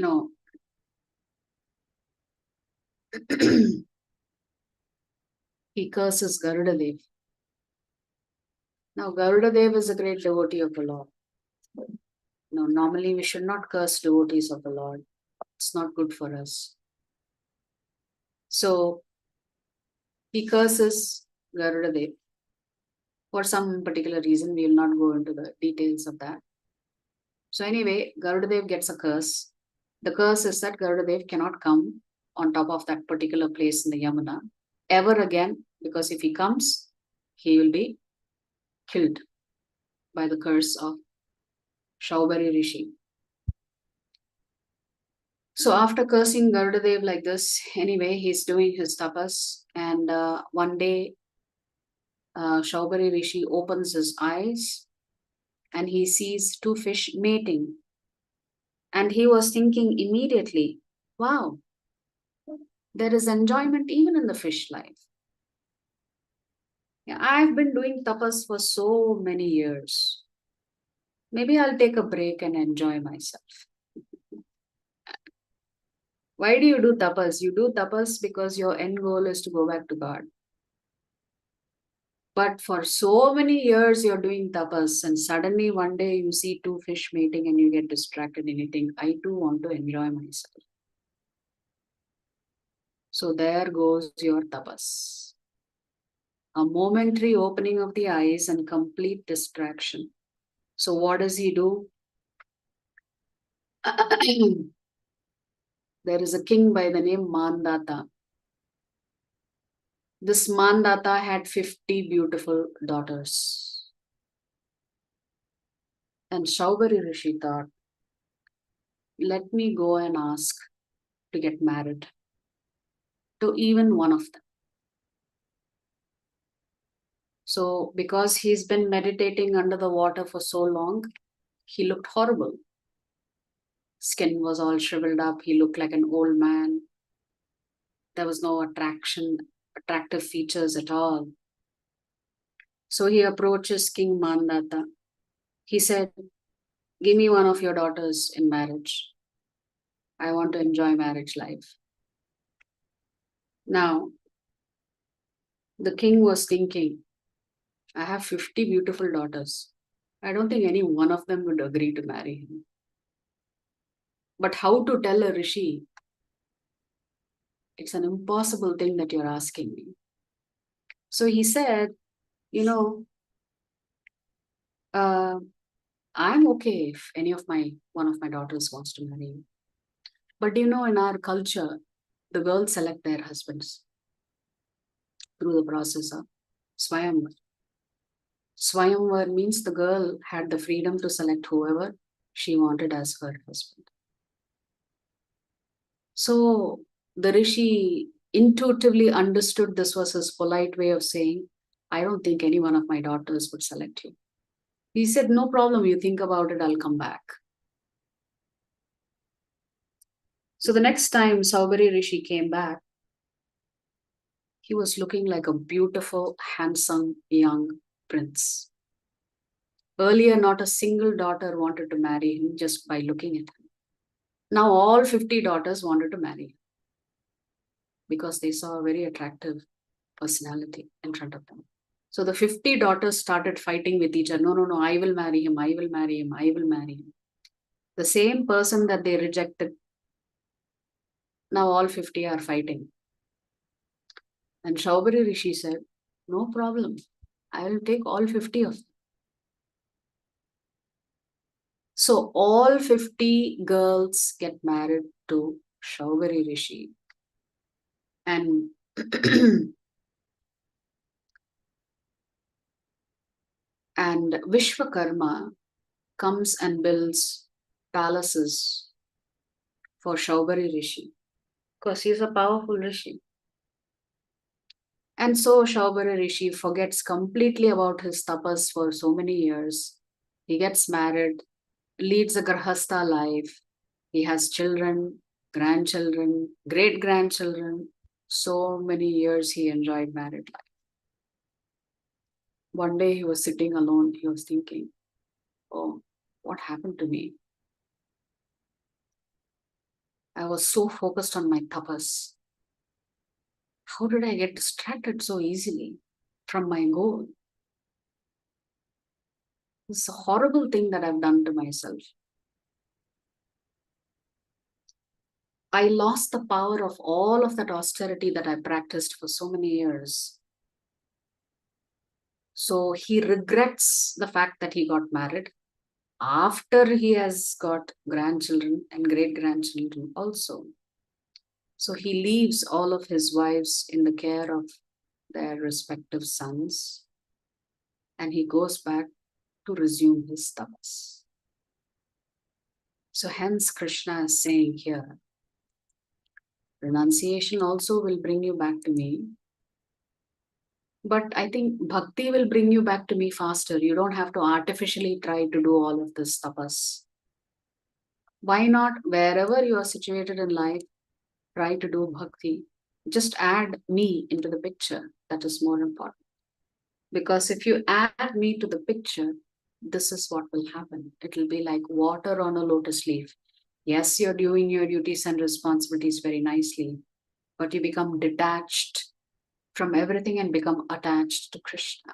curses Garudadev. Now, Garudadev is a great devotee of the Lord. Normally we should not curse devotees of the Lord. It's not good for us. So, he curses Garudadev for some particular reason. We will not go into the details of that. So anyway, Garudadev gets a curse. The curse is that Garudadev cannot come on top of that particular place in the Yamuna ever again, because if he comes, he will be killed by the curse of Shaubari Rishi. So after cursing Garudadev like this, anyway, he's doing his tapas, and one day Shaubari Rishi opens his eyes and he sees two fish mating. And he was thinking immediately, wow, there is enjoyment even in the fish life. Yeah, I've been doing tapas for so many years. Maybe I'll take a break and enjoy myself. Why do you do tapas? You do tapas because your end goal is to go back to God. But for so many years you're doing tapas, and suddenly one day you see two fish mating and you get distracted and you think, I too want to enjoy myself. So there goes your tapas. A momentary opening of the eyes and complete distraction. So what does he do? There is a king by the name Mandata. This Mandata had 50 beautiful daughters. And Shaubari Rishi thought, let me go and ask to get married to even one of them. So because he's been meditating under the water for so long, he looked horrible. Skin was all shriveled up. He looked like an old man. There was no attractive features at all. So he approaches King Mandata. He said, give me one of your daughters in marriage. I want to enjoy marriage life. Now, the king was thinking, I have 50 beautiful daughters. I don't think any one of them would agree to marry him. But how to tell a rishi? It's an impossible thing that you're asking me. So he said, I'm okay if one of my daughters wants to marry you. But in our culture, the girls select their husbands through the process of Swayamvar. Swayamvar means the girl had the freedom to select whoever she wanted as her husband. So the rishi intuitively understood this was his polite way of saying, I don't think any one of my daughters would select you. He said, no problem, you think about it, I'll come back. So the next time Saubari Rishi came back, he was looking like a beautiful, handsome, young prince. Earlier, not a single daughter wanted to marry him just by looking at him. Now all 50 daughters wanted to marry him because they saw a very attractive personality in front of them. So the 50 daughters started fighting with each other. No, I will marry him, I will marry him, I will marry him. The same person that they rejected, now all 50 are fighting. And Saubari Rishi said, no problem, I will take all 50 of them. So all 50 girls get married to Saubari Rishi. And and Vishwakarma comes and builds palaces for Saubari Rishi because he's a powerful Rishi. And so Saubari Rishi forgets completely about his tapas for so many years. He gets married, leads a grahastha life. He has children, grandchildren, great-grandchildren. So many years he enjoyed married life. One day he was sitting alone. He was thinking, oh, what happened to me? I was so focused on my tapas. How did I get distracted so easily from my goal? It's a horrible thing that I've done to myself. I lost the power of all of that austerity that I practiced for so many years. So he regrets the fact that he got married after he has got grandchildren and great-grandchildren also. So he leaves all of his wives in the care of their respective sons and he goes back to resume his tapas. So hence Krishna is saying here, renunciation also will bring you back to me. But I think bhakti will bring you back to me faster. You don't have to artificially try to do all of this tapas. Why not, wherever you are situated in life, try to do bhakti. Just add me into the picture. That is more important. Because if you add me to the picture, this is what will happen. It will be like water on a lotus leaf. Yes, you're doing your duties and responsibilities very nicely, but you become detached from everything and become attached to Krishna.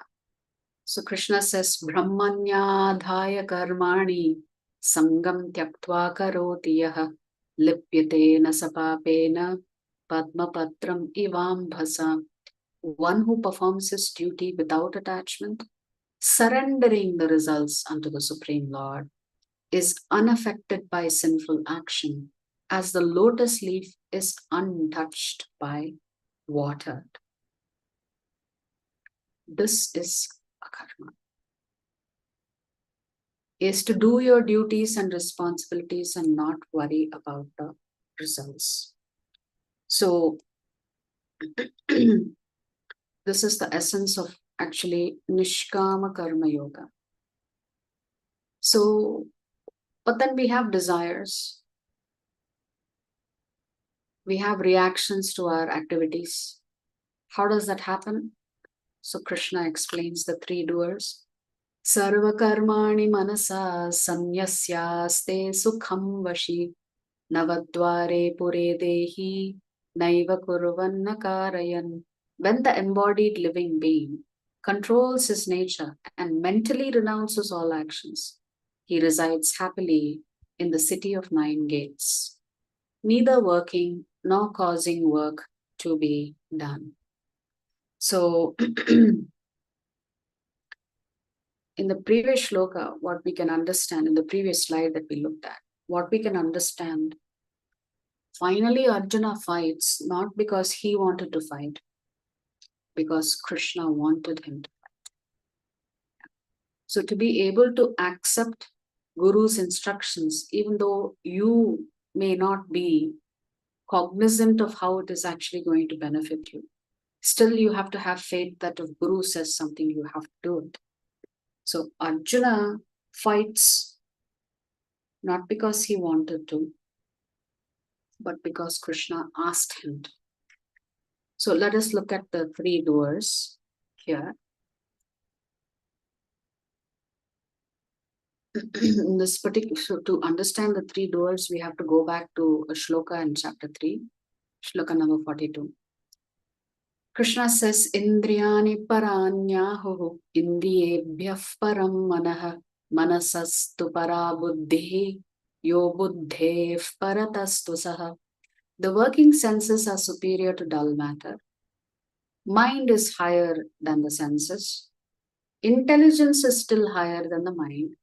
So Krishna says, Brahmanyadhaya karmani sangam tyaktva karoti yaha lipyate na sapapena padmapatram ivam bhasa. One who performs his duty without attachment, surrendering the results unto the Supreme Lord, is unaffected by sinful action, as the lotus leaf is untouched by water. This is a karma. Is to do your duties and responsibilities and not worry about the results. So this is the essence of actually Nishkama Karma Yoga. So, but then we have desires. We have reactions to our activities. How does that happen? So Krishna explains the three doers. Sarva karmani manasa samyasyaste sukham vashi navadvare pure dehi naiva kurvanna karayan. When the embodied living being controls his nature and mentally renounces all actions, he resides happily in the city of 9 gates, neither working nor causing work to be done. So, in the previous shloka, what we can understand, in the previous slide that we looked at, what we can understand, finally Arjuna fights not because he wanted to fight, because Krishna wanted him to fight. So to be able to accept Guru's instructions, even though you may not be cognizant of how it is actually going to benefit you, still you have to have faith that if Guru says something, you have to do it. So Arjuna fights not because he wanted to, but because Krishna asked him to. So let us look at the three doers here. In this particular, so to understand the three doers, we have to go back to a shloka in chapter 3, shloka number 42. Krishna says, Indriyani paranyahu indriyebhyah param manaha manasastu para buddhi yo buddhev paratastu saha. The working senses are superior to dull matter. Mind is higher than the senses. Intelligence is still higher than the mind.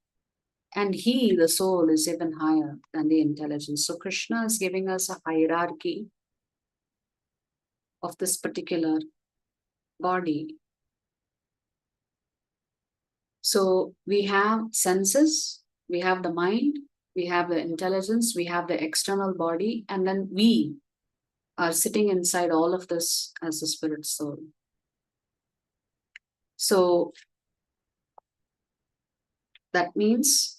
And he, the soul, is even higher than the intelligence. So Krishna is giving us a hierarchy of this particular body. So we have senses, we have the mind, we have the intelligence, we have the external body, and then we are sitting inside all of this as the spirit soul. So that means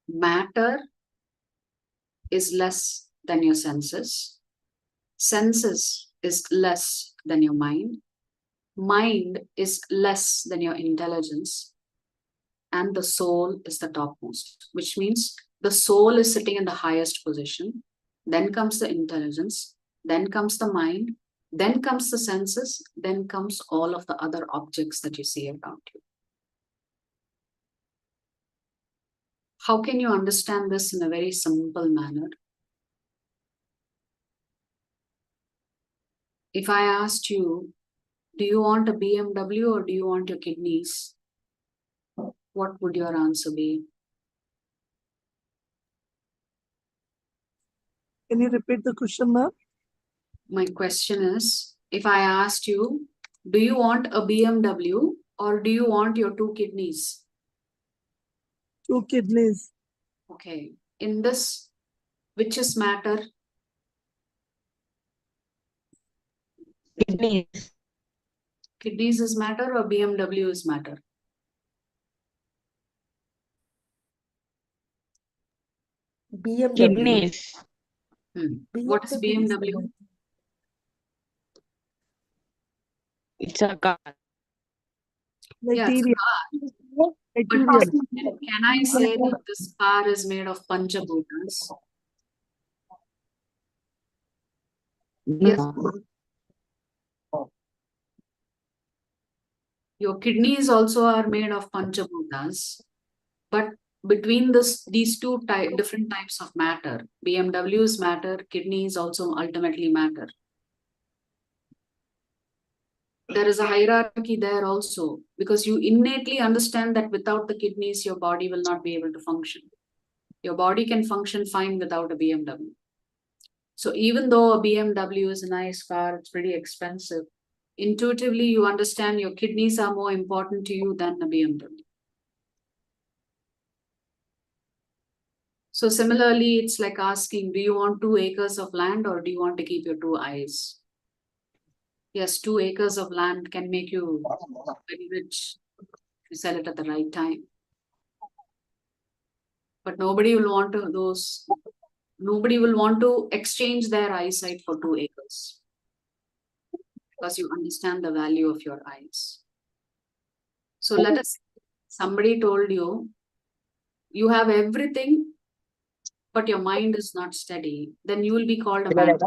matter is less than your senses. Senses is less than your mind. Mind is less than your intelligence. And the soul is the topmost, which means the soul is sitting in the highest position. Then comes the intelligence. Then comes the mind. Then comes the senses. Then comes all of the other objects that you see around you. How can you understand this in a very simple manner? If I asked you, do you want a BMW or do you want your kidneys? What would your answer be? Can you repeat the question, ma'am? My question is, if I asked you, do you want a BMW or do you want your 2 kidneys? 2 kidneys. Okay. In this, which is matter? Kidneys. Kidneys is matter or BMW is matter? BMW. Kidneys. What is BMW? It's a car. Yeah, it's a Material. car. But Material. can I say that this car is made of Panchabhutas? Yes. Your kidneys also are made of Panchabhutas. But between these two different types of matter, BMW is matter, kidney is also ultimately matter. There is a hierarchy there also, because you innately understand that without the kidneys, your body will not be able to function. Your body can function fine without a BMW. So even though a BMW is a nice car, it's pretty expensive. Intuitively, you understand your kidneys are more important to you than a BMW. So similarly, it's like asking, do you want 2 acres of land or do you want to keep your 2 eyes? Yes, 2 acres of land can make you very rich if you sell it at the right time. But nobody will want to exchange their eyesight for 2 acres. Because you understand the value of your eyes. So let us say somebody told you, you have everything, but your mind is not steady, then you will be called a man.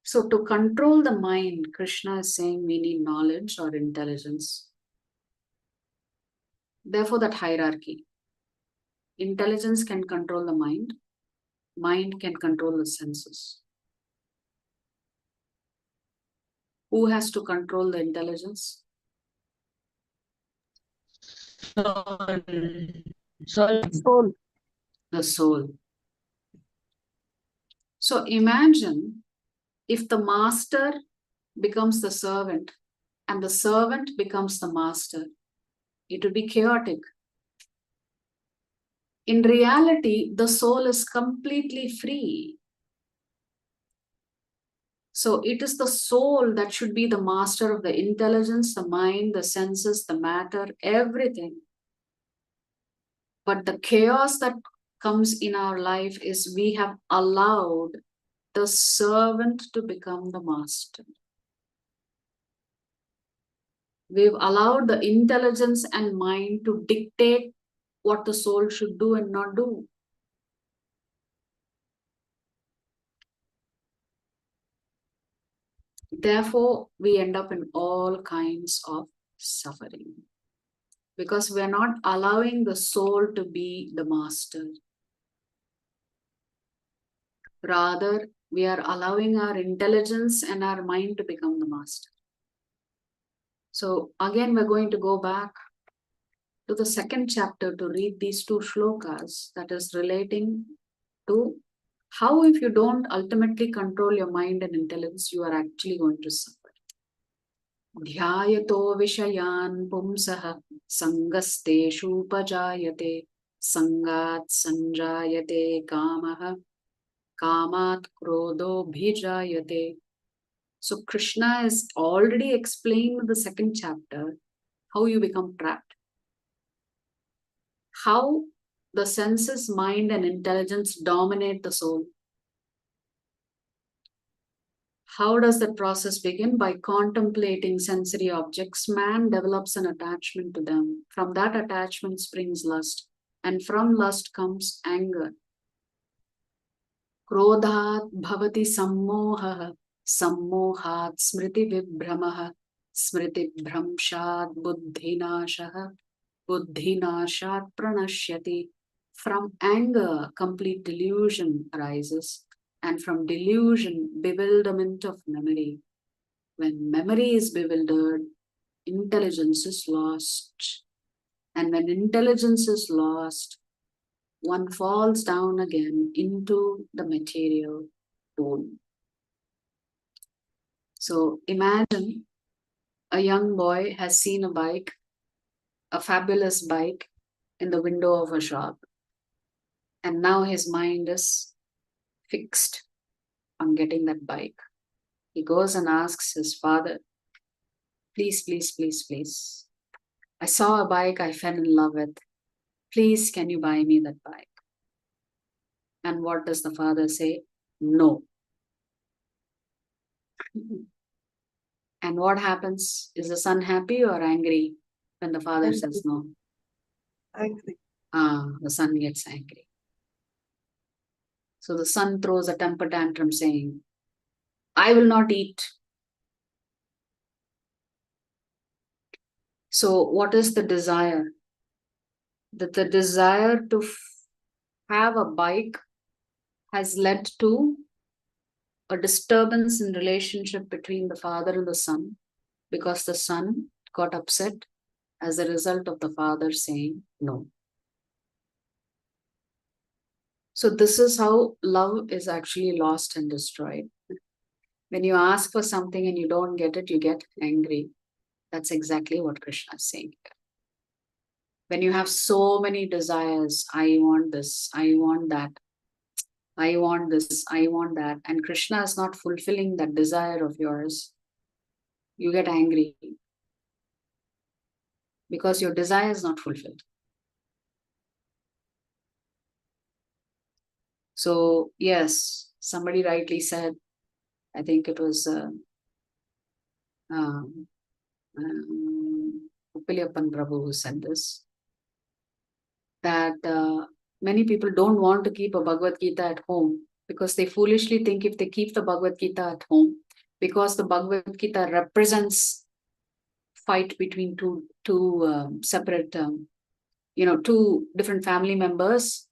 So to control the mind, Krishna is saying we need knowledge or intelligence. Therefore, that hierarchy. Intelligence can control the mind. Mind can control the senses. Who has to control the intelligence? Soul. The soul. So imagine if the master becomes the servant and the servant becomes the master. It would be chaotic. In reality, the soul is completely free. So it is the soul that should be the master of the intelligence, the mind, the senses, the matter, everything. But the chaos that comes in our life is we have allowed the servant to become the master. We've allowed the intelligence and mind to dictate what the soul should do and not do. Therefore, we end up in all kinds of suffering. Because we are not allowing the soul to be the master. Rather, we are allowing our intelligence and our mind to become the master. So again, we're going to go back to the second chapter to read these 2 shlokas that is relating to how if you don't ultimately control your mind and intelligence, you are actually going to suffer. Dhyayato vishayan pumsaha sangasteshu pajayate sangat sanjayate kamaha kamat krodho bhijayate. So Krishna has already explained in the second chapter how you become trapped. How the senses, mind and intelligence dominate the soul. How does that process begin? By contemplating sensory objects, man develops an attachment to them. From that attachment springs lust. And from lust comes anger. Krodhat bhavati sammoha, sammohat smriti vibhramaha, smriti bhramshat buddhinashaha, buddhinashat pranashyati. From anger, complete delusion arises. And from delusion, bewilderment of memory. When memory is bewildered, intelligence is lost. And when intelligence is lost, one falls down again into the material world. So imagine a young boy has seen a bike, a fabulous bike, in the window of a shop. And now his mind is fixed on getting that bike. He goes and asks his father, please, please, please, please. I saw a bike I fell in love with. Please, can you buy me that bike? And what does the father say? No. And what happens? Is the son happy or angry when the father says no? Angry. The son gets angry. So the son throws a temper tantrum saying, I will not eat. So what is the desire? That the desire to have a bike has led to a disturbance in relationship between the father and the son, because the son got upset as a result of the father saying no. So this is how love is actually lost and destroyed. When you ask for something and you don't get it, you get angry. That's exactly what Krishna is saying here. When you have so many desires, I want this, I want that, I want this, I want that, and Krishna is not fulfilling that desire of yours, you get angry because your desire is not fulfilled. So, yes, somebody rightly said, I think it was Uppiliyappan Prabhu who said this, that many people don't want to keep a Bhagavad Gita at home because they foolishly think if they keep the Bhagavad Gita at home, because the Bhagavad Gita represents fight between two separate, two different family members.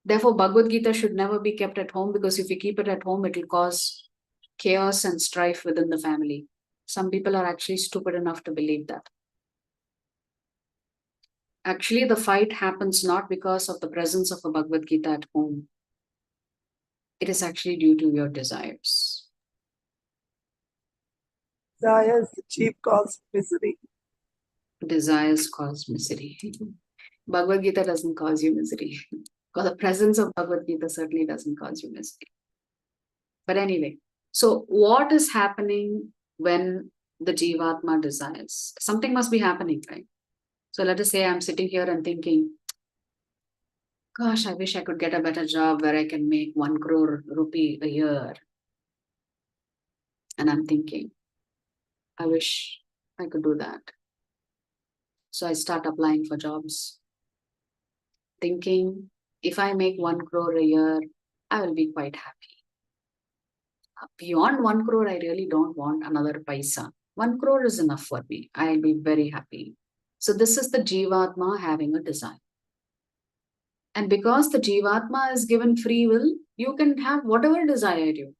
Therefore, Bhagavad Gita should never be kept at home, because if you keep it at home, it will cause chaos and strife within the family. Some people are actually stupid enough to believe that. Actually, the fight happens not because of the presence of a Bhagavad Gita at home. It is actually due to your desires. Desires, chief cause misery. Desires cause misery. Bhagavad Gita doesn't cause you misery. Because the presence of Bhagavad Gita certainly doesn't cause you misery. But anyway, so what is happening when the Jivatma desires? Something must be happening, right? So let us say I'm sitting here and thinking, gosh, I wish I could get a better job where I can make 1 crore rupee a year. And I'm thinking, I wish I could do that. So I start applying for jobs, thinking if I make 1 crore a year, I will be quite happy. Beyond 1 crore, I really don't want another paisa. 1 crore is enough for me. I'll be very happy. So this is the Jivatma having a desire. And because the Jivatma is given free will, you can have whatever desire you.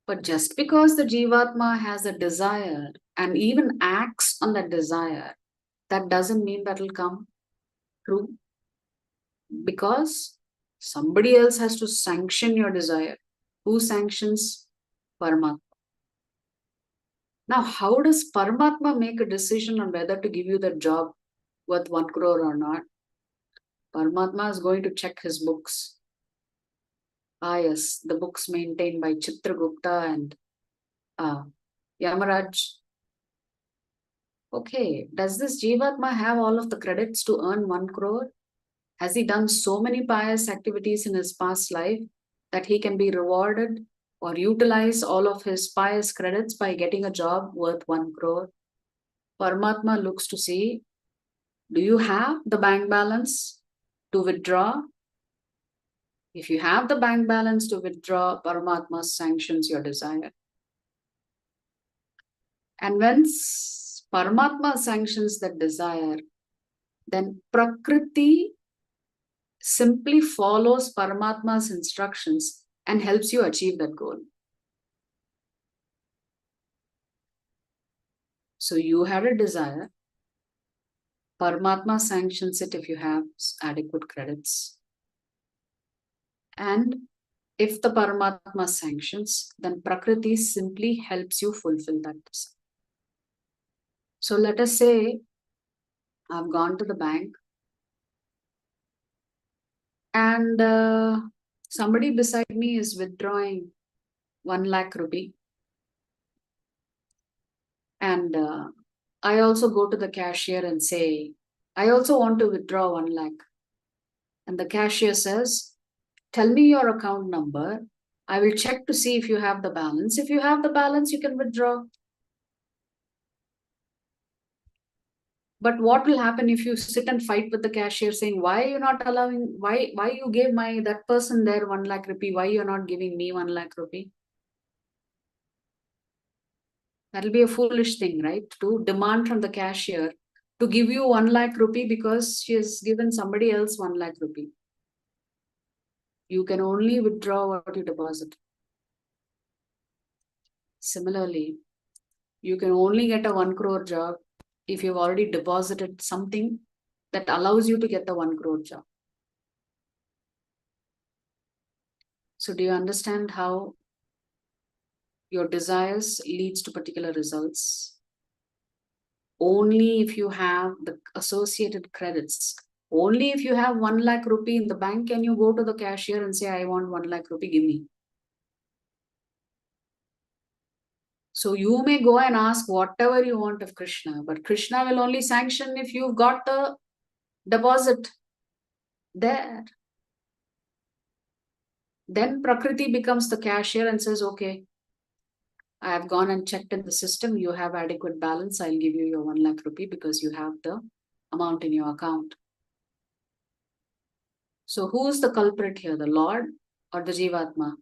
But just because the Jivatma has a desire and even acts on that desire, that doesn't mean that will come true. Because somebody else has to sanction your desire. Who sanctions? Paramatma. Now, how does Paramatma make a decision on whether to give you the job worth 1 crore or not? Paramatma is going to check his books. Ah, yes, the books maintained by Chitragupta and Yamaraj. Okay, does this Jivatma have all of the credits to earn 1 crore? Has he done so many pious activities in his past life that he can be rewarded or utilize all of his pious credits by getting a job worth 1 crore? Paramatma looks to see, do you have the bank balance to withdraw? If you have the bank balance to withdraw, Paramatma sanctions your desire. And when Paramatma sanctions that desire, then Prakriti simply follows Paramatma's instructions and helps you achieve that goal. So you had a desire. Paramatma sanctions it if you have adequate credits. And if the Paramatma sanctions, then Prakriti simply helps you fulfill that desire. So let us say I've gone to the bank and somebody beside me is withdrawing 1 lakh rupee. And I also go to the cashier and say, I also want to withdraw 1 lakh. And the cashier says, tell me your account number. I will check to see if you have the balance. If you have the balance, you can withdraw. But what will happen if you sit and fight with the cashier saying, why are you not allowing, why you gave that person there 1 lakh rupee, why you're not giving me 1 lakh rupee? That'll be a foolish thing, right? To demand from the cashier to give you 1 lakh rupee because she has given somebody else 1 lakh rupee. You can only withdraw what you deposit. Similarly, you can only get a 1 crore job if you've already deposited something that allows you to get the 1 crore job. So do you understand how your desires leads to particular results. Only if you have the associated credits, only if you have 1 lakh rupee in the bank can you go to the cashier and say, I want 1 lakh rupee, give me. So you may go and ask whatever you want of Krishna, but Krishna will only sanction if you've got the deposit there. Then Prakriti becomes the cashier and says, okay, I have gone and checked in the system. You have adequate balance. I'll give you your 1 lakh rupee because you have the amount in your account. So who is the culprit here, the Lord or the Jivatma?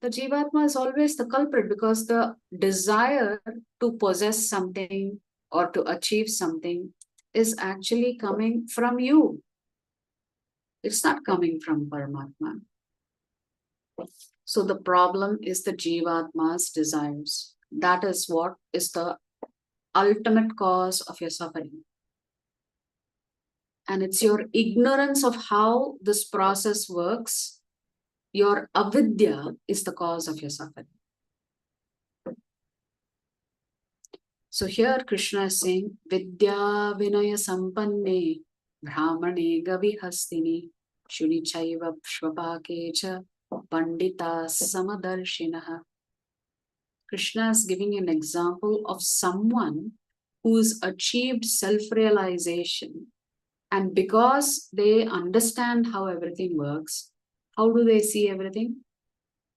The Jivatma is always the culprit because the desire to possess something or to achieve something is actually coming from you. It's not coming from Paramatma. So the problem is the Jivatma's desires. That is what is the ultimate cause of your suffering. And it's your ignorance of how this process works. Your avidya is the cause of your suffering. So here Krishna is saying, Vidya Vinaya Sampanne Brahmane Gavihastini Shuni Chaiva Shvapakecha Pandita Samadarshinaha. Krishna is giving an example of someone who's achieved self-realization, and because they understand how everything works, how do they see everything?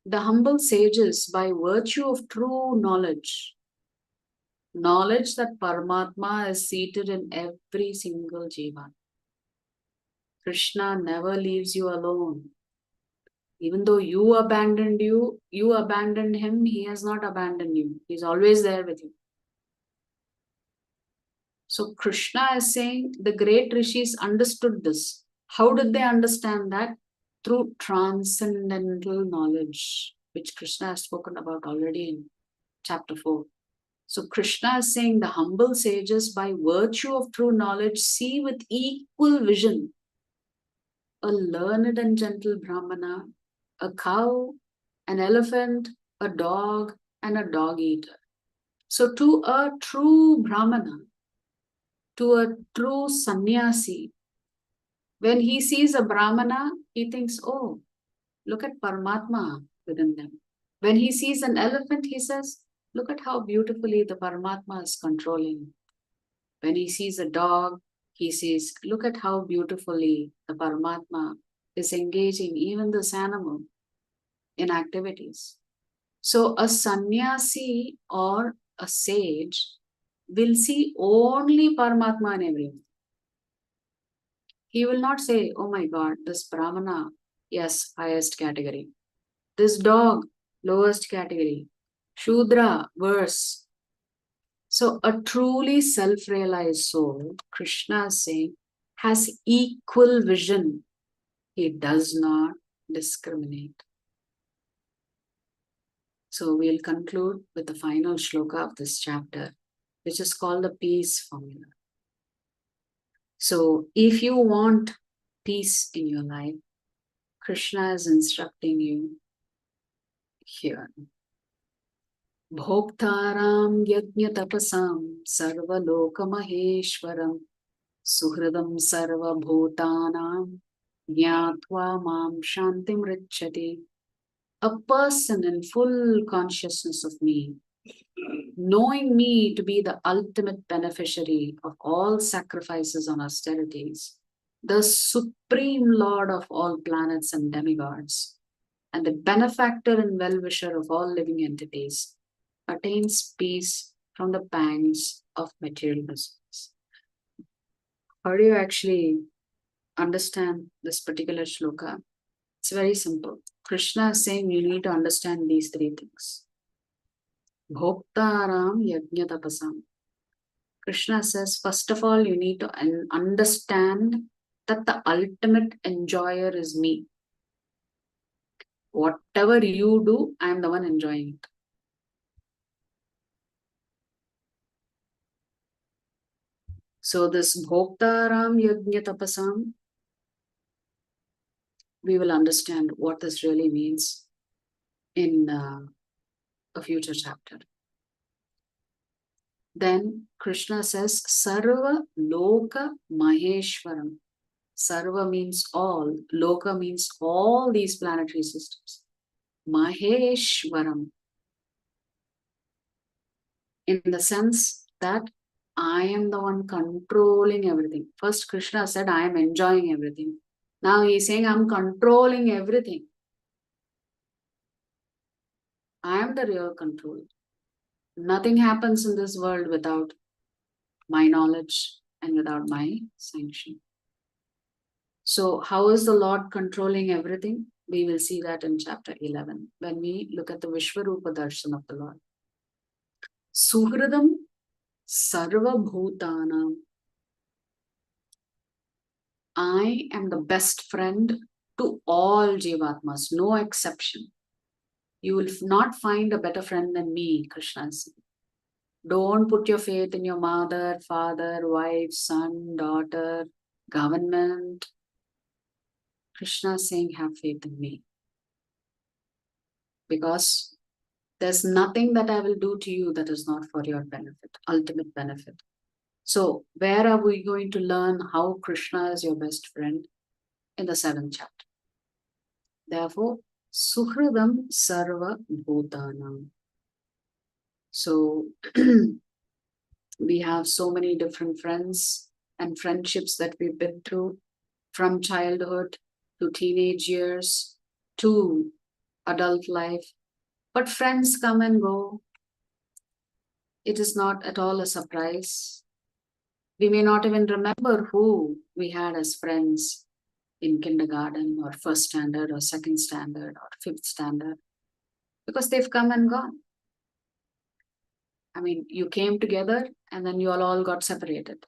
The humble sages, by virtue of true knowledge that Paramatma is seated in every single jiva. Krishna never leaves you alone. Even though you abandoned him, he has not abandoned you. He's always there with you. So Krishna is saying the great rishis understood this. How did they understand that? Through transcendental knowledge, which Krishna has spoken about already in chapter 4. So Krishna is saying the humble sages, by virtue of true knowledge, see with equal vision a learned and gentle Brahmana, a cow, an elephant, a dog, and a dog eater. So to a true Brahmana, to a true sannyasi, when he sees a Brahmana, he thinks, oh, look at Paramatma within them. When he sees an elephant, he says, look at how beautifully the Paramatma is controlling. When he sees a dog, he says, look at how beautifully the Paramatma is engaging even this animal in activities. So a sannyasi or a sage will see only Paramatma in everyone. He will not say, oh my God, this Brahmana, yes, highest category. This dog, lowest category. Shudra, worse. So a truly self-realized soul, Krishna is saying, has equal vision. He does not discriminate. So we'll conclude with the final shloka of this chapter, which is called the peace formula. So if you want peace in your life, Krishna is instructing you here. Bhoktaram yajna tapasam sarva loka maheshwaram suhridam sarva bhutanam jnatva mam shantim richati. A person in full consciousness of me, knowing me to be the ultimate beneficiary of all sacrifices and austerities, the supreme lord of all planets and demigods, and the benefactor and well-wisher of all living entities, attains peace from the pangs of material miseries. How do you actually understand this particular shloka? It's very simple. Krishna is saying you need to understand these three things. Bhoktaram yajna tapasam. Krishna says, first of all, you need to understand that the ultimate enjoyer is me. Whatever you do, I am the one enjoying it. So this Bhoktaram yajna tapasam, we will understand what this really means in a future chapter. Then Krishna says, Sarva Loka Maheshwaram. Sarva means all. Loka means all these planetary systems. Maheshwaram. In the sense that I am the one controlling everything. First, Krishna said, I am enjoying everything. Now he's saying, I'm controlling everything. I am the real control. Nothing happens in this world without my knowledge and without my sanction. So, how is the Lord controlling everything? We will see that in chapter 11 when we look at the Vishwarupa Darshan of the Lord. Suhridam Sarva Bhutanam. I am the best friend to all Jivatmas, no exception. You will not find a better friend than me, Krishna said. Don't put your faith in your mother, father, wife, son, daughter, government. Krishna is saying, have faith in me. Because there's nothing that I will do to you that is not for your benefit, ultimate benefit. So, where are we going to learn how Krishna is your best friend? In the 7th chapter. Therefore, Suhridam Sarva Bhutanam. So, we have so many different friends and friendships that we've been through from childhood to teenage years to adult life. But friends come and go. It is not at all a surprise. We may not even remember who we had as friends in kindergarten or first standard or second standard or fifth standard because they've come and gone. I mean, you came together and then you all got separated.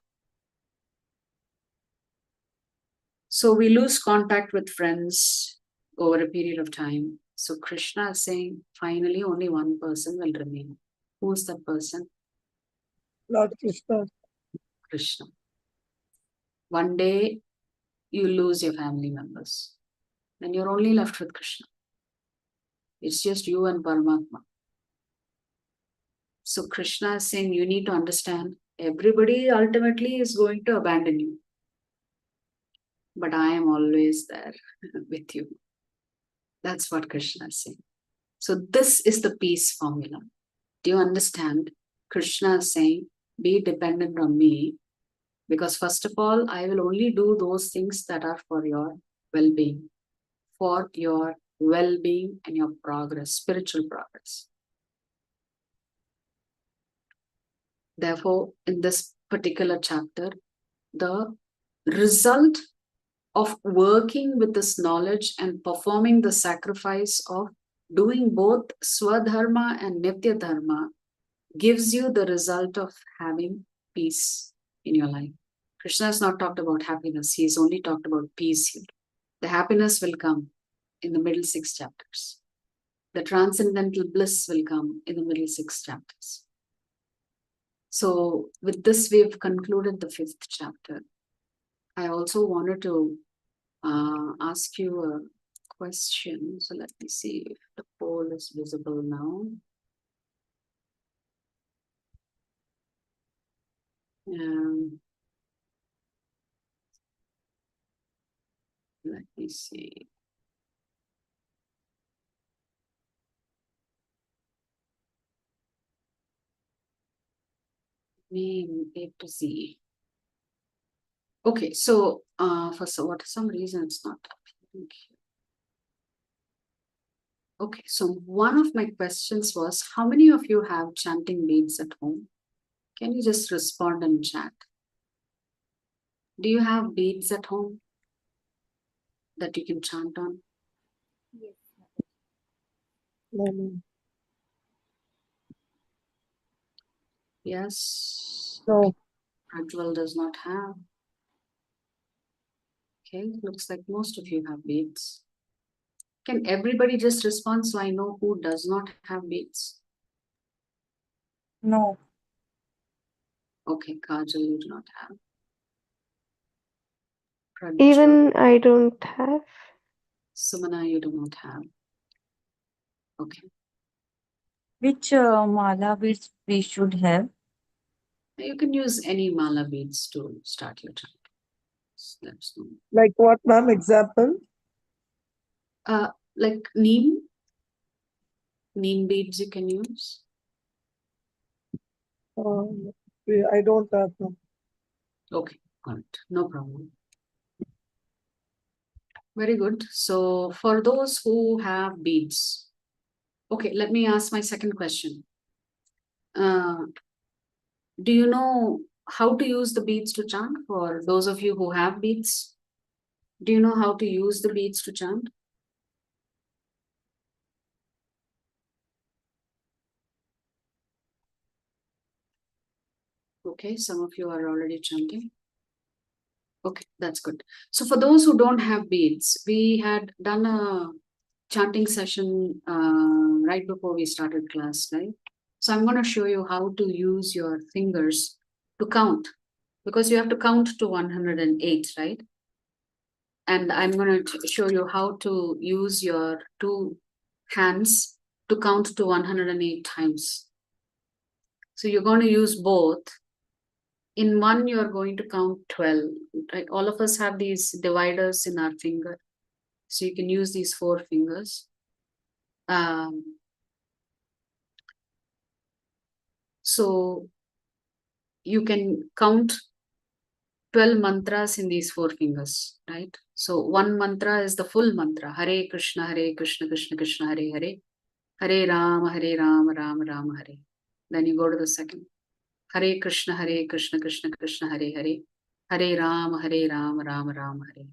So we lose contact with friends over a period of time. So Krishna is saying, finally, only one person will remain. Who's that person? Lord Krishna. Krishna. One day, you lose your family members. Then you're only left with Krishna. It's just you and Paramatma. So Krishna is saying, you need to understand, everybody ultimately is going to abandon you. But I am always there with you. That's what Krishna is saying. So this is the peace formula. Do you understand? Krishna is saying, be dependent on me. Because first of all, I will only do those things that are for your well-being. For your well-being and your progress, spiritual progress. Therefore, in this particular chapter, the result of working with this knowledge and performing the sacrifice of doing both Swadharma and Nitya Dharma gives you the result of having peace in your life. Krishna has not talked about happiness. He's only talked about peace here. The happiness will come in the middle 6 chapters. The transcendental bliss will come in the middle 6 chapters. So with this, we've concluded the 5th chapter. I also wanted to ask you a question. So let me see if the poll is visible now. Let me see. Name A to Z. Okay, so for some reason it's not appearing here. Okay, so one of my questions was, how many of you have chanting beads at home? Can you just respond in chat? Do you have beads at home that you can chant on? Yes. No. Yes. No. Okay. Rajwal does not have. Okay, looks like most of you have beads. Can everybody just respond so I know who does not have beads? No. Okay, Kajal, you do not have. Prajwal, Even I don't have. Sumana, you do not have. Okay. Which mala beads we should have? You can use any mala beads to start your chant. That's no. Like what, ma'am? Example? Like neem beads you can use. I don't have them. Okay, got it. No problem. Very good. So for those who have beads, okay, let me ask my second question. Do you know how to use the beads to chant? For those of you who have beads, do you know how to use the beads to chant? Okay, some of you are already chanting. Okay, that's good. So for those who don't have beads, we had done a chanting session right before we started class, right? So I'm going to show you how to use your fingers to count, because you have to count to 108, right? And I'm going to show you how to use your two hands to count to 108 times. So you're going to use both. In one, you're going to count 12, right? All of us have these dividers in our finger. So you can use these 4 fingers. So you can count 12 mantras in these 4 fingers, right? So one mantra is the full mantra. Hare Krishna, Krishna Krishna, Hare Hare. Hare Rama, Rama Rama, Hare. Then you go to the second. Hare Krishna, Krishna Krishna, Hare Hare. Hare Rama, Rama Rama, Hare.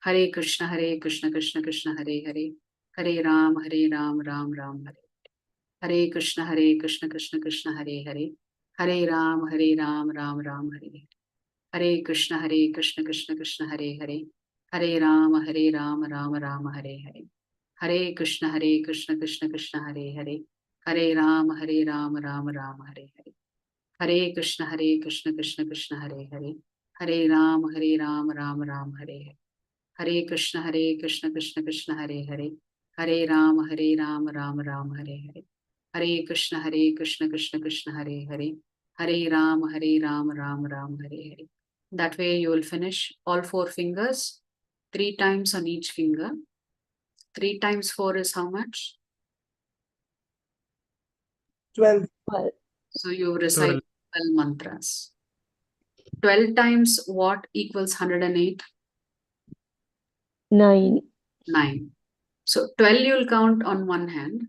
Hare Krishna, Krishna Krishna, Hare Hare. Hare Rama, Rama Rama, Hare. Hare Krishna, Krishna Krishna, Hare Hare. Hare Rama, Rama Rama, Hare. Hare Krishna, Krishna Krishna, Hare Hare. Hare Rama, Rama Rama, Hare Hare. Hare Krishna, Krishna Krishna, Hare Hare. Hare Rama, Rama Rama, Hare Hare. Hare Krishna, Krishna Krishna, Hare Hare. Hare Rama, Rama Rama, Hare Hare. Hare Krishna, Krishna Krishna, Hare Hare. Hare Rama, Rama Rama, Hare Hare. Hare Krishna, Krishna Krishna, Hare Hare. Hare Rama, Rama Rama, Hare Hare. That way you will finish all 4 fingers, 3 times on each finger. 3 times 4 is how much? 12. So you recite 12 mantras. 12 times what equals 108? 9. 9. So 12 you'll count on one hand.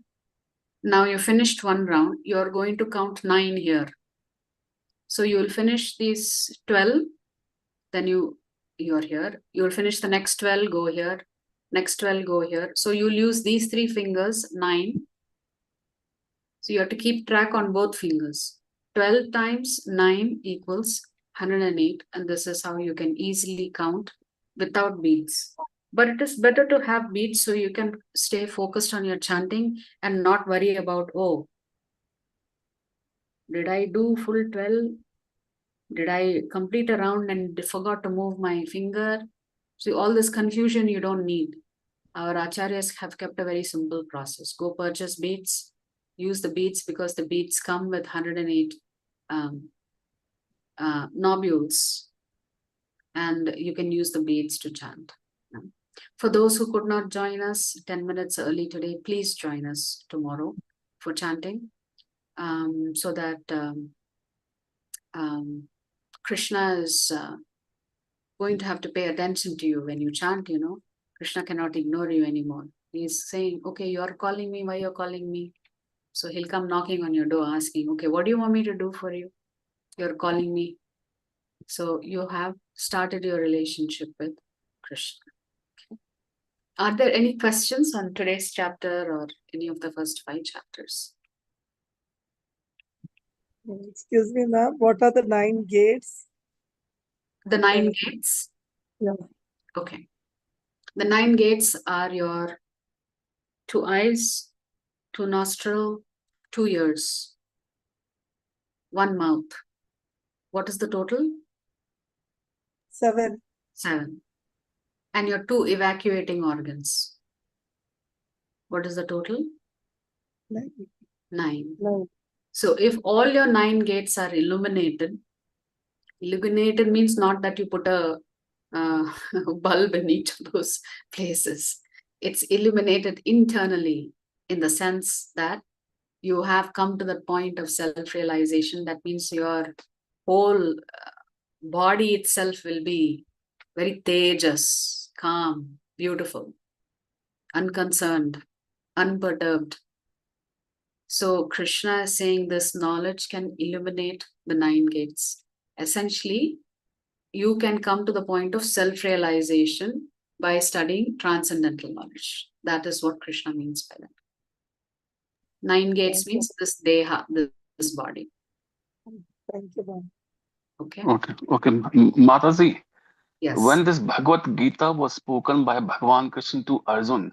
Now you finished one round. You're going to count 9 here. So you will finish these 12. Then you're here. You'll finish the next 12, go here. Next 12, go here. So you'll use these 3 fingers, 9. So you have to keep track on both fingers. 12 times 9 equals 108. And this is how you can easily count without beads. But it is better to have beads so you can stay focused on your chanting and not worry about, oh, did I do full 12? Did I complete a round and forgot to move my finger? So all this confusion you don't need. Our acharyas have kept a very simple process. Go purchase beads, use the beads because the beads come with 108 nobules, and you can use the beads to chant. For those who could not join us 10 minutes early today, please join us tomorrow for chanting, so that Krishna is going to have to pay attention to you when you chant, you know. Krishna cannot ignore you anymore. He's saying, okay, you're calling me, why you're calling me? So he'll come knocking on your door asking, okay, what do you want me to do for you? You're calling me. So you have started your relationship with Krishna. Okay. Are there any questions on today's chapter or any of the first 5 chapters? Excuse me, ma'am. What are the 9 gates? The 9 gates? Yeah. Okay. The 9 gates are your 2 eyes, 2 nostrils, 2 ears, 1 mouth. What is the total? 7. 7. And your 2 evacuating organs. What is the total? 9. 9. No. So if all your 9 gates are illuminated means not that you put a bulb in each of those places. It's illuminated internally in the sense that you have come to the point of self-realization. That means your whole body itself will be very tejas, calm, beautiful, unconcerned, unperturbed. So Krishna is saying this knowledge can illuminate the 9 gates. Essentially, you can come to the point of self-realization by studying transcendental knowledge. That is what Krishna means by that. 9 gates means this deha, this body. Thank you, ma'am. Okay. Okay. Mataji, Yes. when this Bhagavad Gita was spoken by Bhagavan Krishna to Arjun,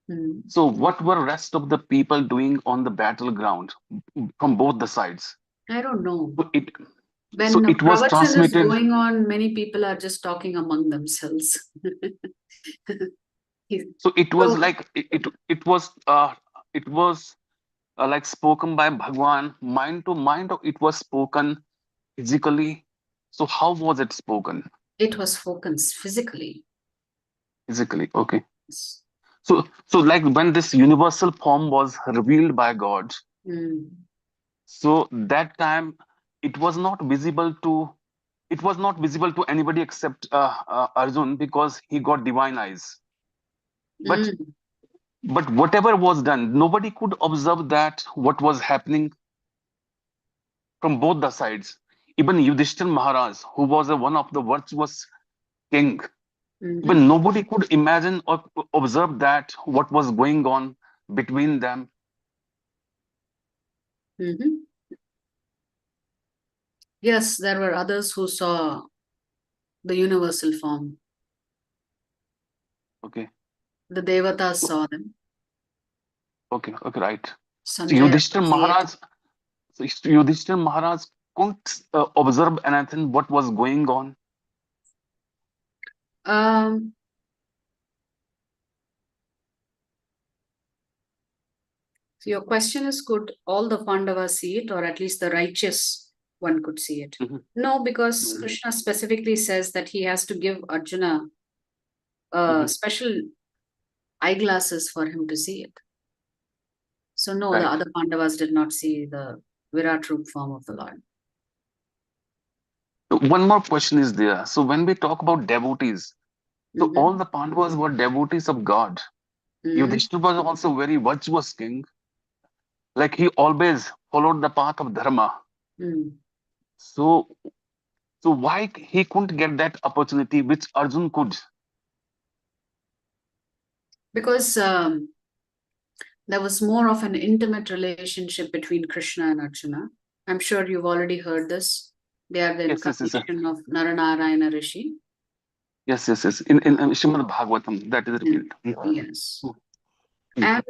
Hmm. so what were rest of the people doing on the battleground from both the sides? I don't know. When When it was pravachan is transmitted. going on, many people are just talking among themselves. So it was like it was like spoken by Bhagwan mind to mind, or it was spoken physically. So how was it spoken? It was spoken physically. Physically, okay. So like when this universal form was revealed by God, so that time it was not visible to anybody except Arjun, because he got divine eyes. But whatever was done, nobody could observe that what was happening from both the sides. Even Yudhishthir Maharaj, who was one of the virtuous king, even nobody could imagine or observe that what was going on between them. Yes, there were others who saw the universal form. Okay. The Devatas saw them. Okay, right. Sanjay So Yudhishthir Maharaj couldn't observe anything what was going on. So your question is, could all the Pandavas see it, or at least the righteous one could see it? No, because Krishna specifically says that he has to give Arjuna special eyeglasses for him to see it. So no, Right. the other Pandavas did not see the Virat Roop form of the Lord. One more question is there. So when we talk about devotees, so all the Pandavas were devotees of God. Yudhishthira was also very virtuous king. Like he always followed the path of dharma. So why he couldn't get that opportunity which Arjun could? Because there was more of an intimate relationship between Krishna and Arjuna. I'm sure you've already heard this. They are the incarnation of Naranarayana Rishi. Yes. In Srimad Bhagavatam, that is revealed. Yes. And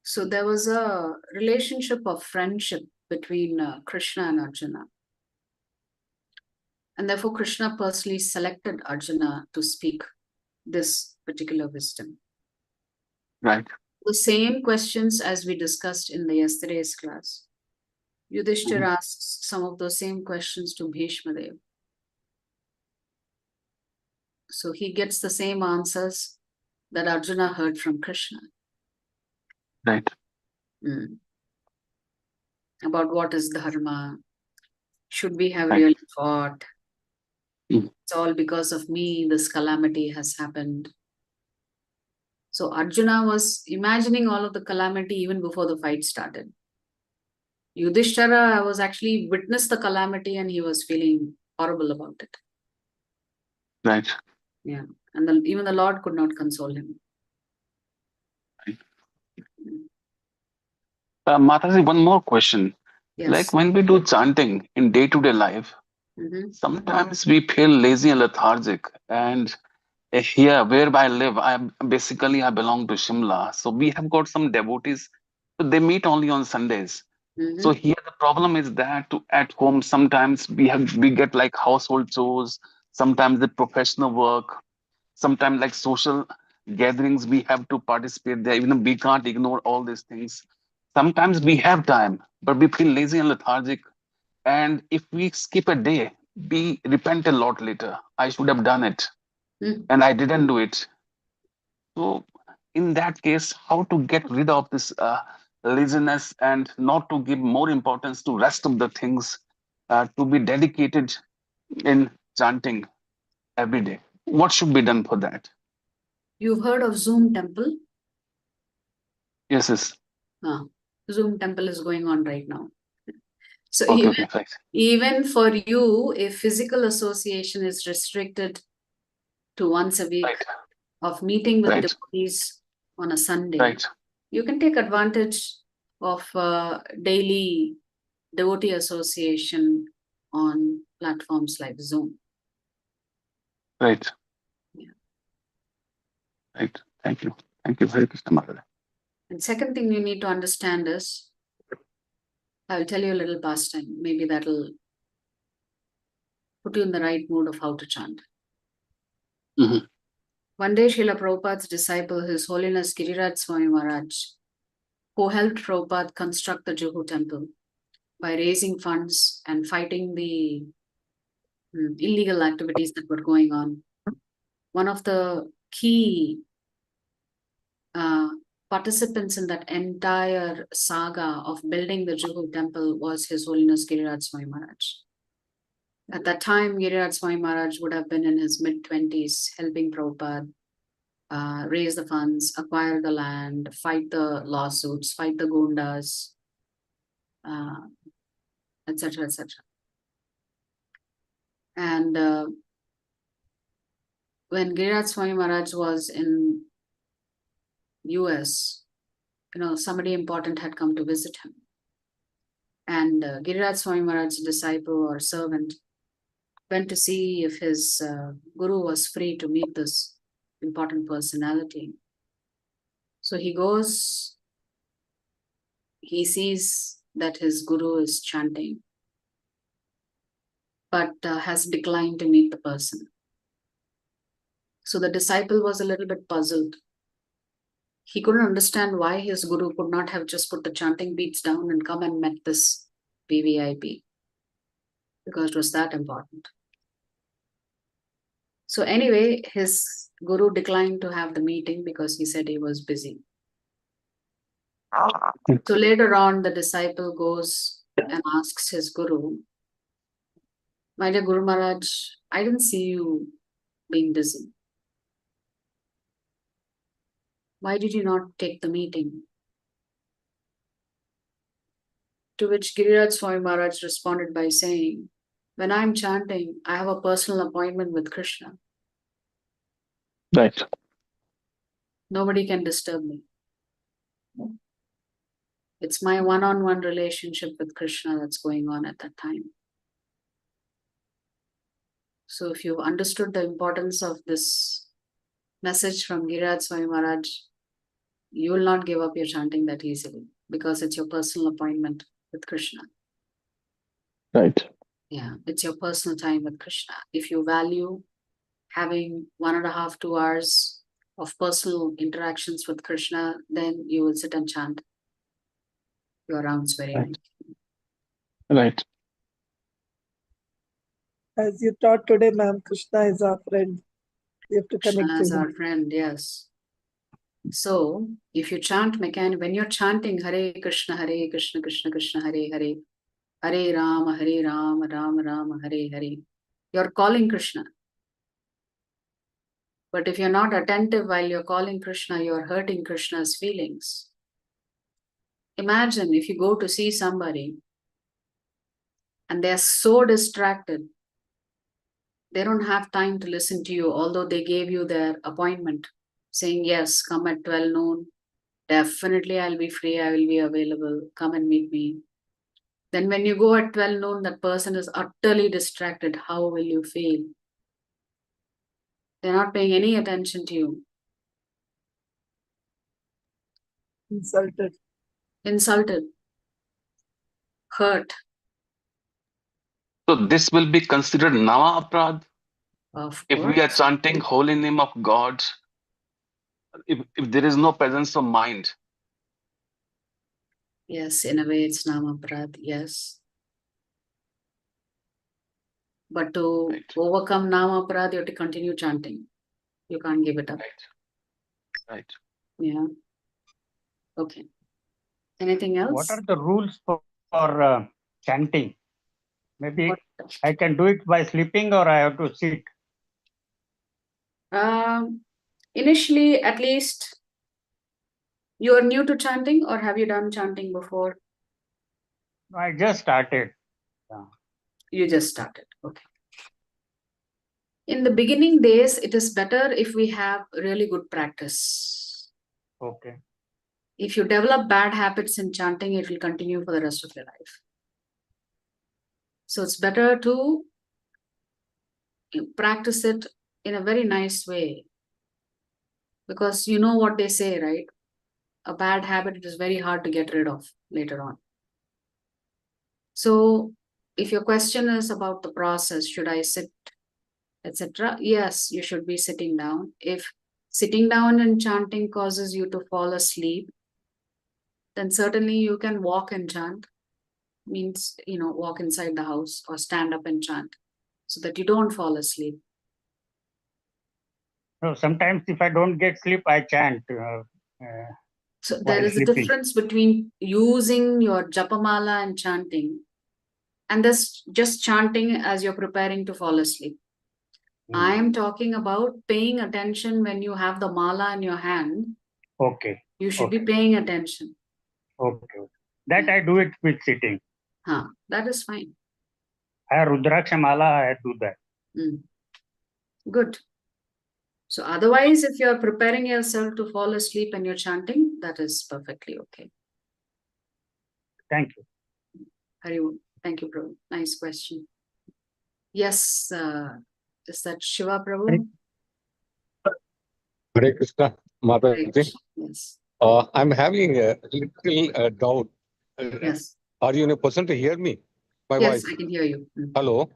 so there was a relationship of friendship between Krishna and Arjuna. And therefore, Krishna personally selected Arjuna to speak this particular wisdom. Right. The same questions as we discussed in the yesterday's class. Yudhishthir asks some of those same questions to Bhishma Dev. So he gets the same answers that Arjuna heard from Krishna. Right. About what is dharma, should we have really fought? It's all because of me, this calamity has happened. So Arjuna was imagining all of the calamity even before the fight started. Yudhishthira was actually witnessed the calamity and he was feeling horrible about it. Right. Yeah. And even the Lord could not console him. Right. Mataji, one more question. Yes. Like when we do chanting in day-to-day life, sometimes we feel lazy and lethargic. And here, where I live, I belong to Shimla. So we have got some devotees. So they meet only on Sundays. So here the problem is that at home sometimes we get like household chores, sometimes the professional work. sometimes like social gatherings, we have to participate there. Even we can't ignore all these things. Sometimes we have time, but we feel lazy and lethargic. And if we skip a day, we repent a lot later. I should have done it, and I didn't do it. So, in that case, how to get rid of this laziness and not to give more importance to rest of the things, to be dedicated in chanting every day? What should be done for that? You've heard of Zoom Temple? Yes, yes. Zoom Temple is going on right now. So Okay, okay, right. even for you, if physical association is restricted to once a week Right. of meeting with Right. devotees on a Sunday, Right. you can take advantage of daily devotee association on platforms like Zoom. Right. Yeah. Right. Thank you. Thank you. Hare Krishna Maharaj. And second thing you need to understand is, I'll tell you a little pastime. Maybe that'll put you in the right mood of how to chant. Mm-hmm. One day, Srila Prabhupada's disciple, His Holiness Giriraj Swami Maharaj, who helped Prabhupada construct the Juhu temple by raising funds and fighting the illegal activities that were going on. One of the key participants in that entire saga of building the Juhu temple was His Holiness Giriraj Swami Maharaj. At that time, Giriraj Swami Maharaj would have been in his mid-20s, helping Prabhupada raise the funds, acquire the land, fight the lawsuits, fight the gundas, etc., etc. And when Giriraj Swami Maharaj was in US, somebody important had come to visit him. And Giriraj Swami Maharaj's disciple or servant went to see if his guru was free to meet this important personality. So he goes, he sees that his guru is chanting, but has declined to meet the person. So the disciple was a little bit puzzled. He couldn't understand why his guru could not have just put the chanting beats down and come and met this VVIP, because it was that important. So anyway, his guru declined to have the meeting because he said he was busy. So later on, the disciple goes and asks his guru, "My dear Guru Maharaj, I didn't see you being busy. Why did you not take the meeting?" To which Giriraj Swami Maharaj responded by saying, "When I'm chanting, I have a personal appointment with Krishna. Right. Nobody can disturb me. It's my one-on-one relationship with Krishna that's going on at that time." So if you've understood the importance of this message from Giriraj Swami Maharaj, you will not give up your chanting that easily, because it's your personal appointment with Krishna. Right. Yeah, it's your personal time with Krishna. If you value having 1.5, 2 hours of personal interactions with Krishna, then you will sit and chant your rounds very Right. nicely. Right. As you taught today, ma'am, Krishna is our friend. We have to connect Krishna to is our him. friend, yes. So if you chant when you're chanting Hare Krishna, Krishna Krishna, Hare Hare, Hare Rama, Rama Rama, Hare Hare, you're calling Krishna. But if you're not attentive while you're calling Krishna, you're hurting Krishna's feelings. Imagine if you go to see somebody and they're so distracted, they don't have time to listen to you, although they gave you their appointment, saying, "Yes, come at 12 noon. Definitely I'll be free, I will be available. Come and meet me." Then when you go at 12 noon, that person is utterly distracted. How will you feel? They're not paying any attention to you. Insulted. Hurt. So this will be considered Nama Aprad? Of If we are course. chanting holy name of God, if there is no presence of mind, Yes, in a way it's Namaprad, yes. But to right, overcome Namaprad, you have to continue chanting. You can't give it up. right. Yeah. Okay. Anything else? What are the rules for chanting? Maybe What- I can do it by sleeping, or I have to sit. Initially, at least, you are new to chanting, or have you done chanting before? I just started. You just started. Okay. In the beginning days, it is better if we have really good practice. Okay. If you develop bad habits in chanting, it will continue for the rest of your life. So it's better to practice it in a very nice way. Because you know what they say, right? A bad habit, it is very hard to get rid of later on. So if your question is about the process, should I sit, etc.? Yes, you should be sitting down. If sitting down and chanting causes you to fall asleep, then certainly you can walk and chant. Means, walk inside the house or stand up and chant so that you don't fall asleep. So sometimes if I don't get sleep, I chant. So while there is a sleeping. difference between using your japamala and chanting and this just chanting as you're preparing to fall asleep. I am talking about paying attention when you have the mala in your hand. Okay. You should be paying attention. Okay. That I do it with sitting. That is fine. I have Rudraksha Mala, I do that. Good. So otherwise, if you're preparing yourself to fall asleep and you're chanting, that is perfectly okay. Thank you. Hari, thank you, Prabhu. Nice question. Yes, is that Shiva, Prabhu? Hare Krishna, Hare Mataji. Krishna. Yes. I'm having a little doubt. Yes. Are you in a position to hear me? My Yes, voice? I can hear you. Hello?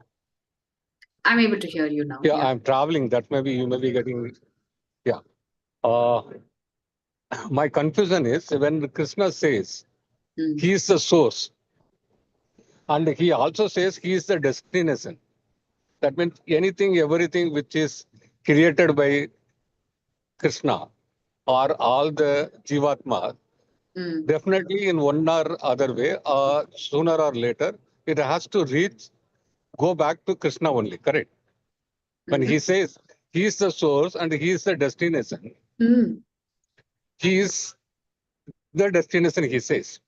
I'm able to hear you now. Yeah, I'm traveling. That maybe you may be getting. Yeah. My confusion is when Krishna says he is the source, and he also says he is the destination. That means anything, everything which is created by Krishna or all the Jivatma, definitely in one or other way, sooner or later, it has to go back to Krishna only, correct? When he says he is the source and he is the destination, he is the destination, he says.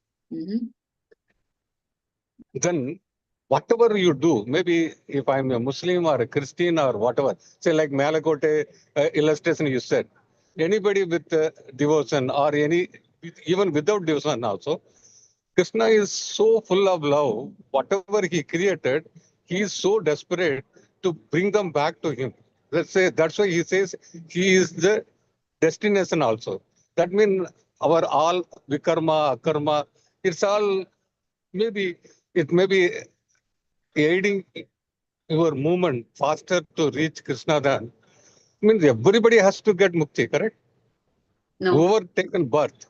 Then whatever you do, maybe if I'm a Muslim or a Christian or whatever, say like Malakote illustration you said, anybody with devotion or even without devotion also, Krishna is so full of love, whatever he created, he is so desperate to bring them back to him. Let's say that's why he says he is the destination also. That means our all vikarma, akarma, it's all it may be aiding your movement faster to reach Krishna than means everybody has to get mukti, correct? No. Whoever taken birth.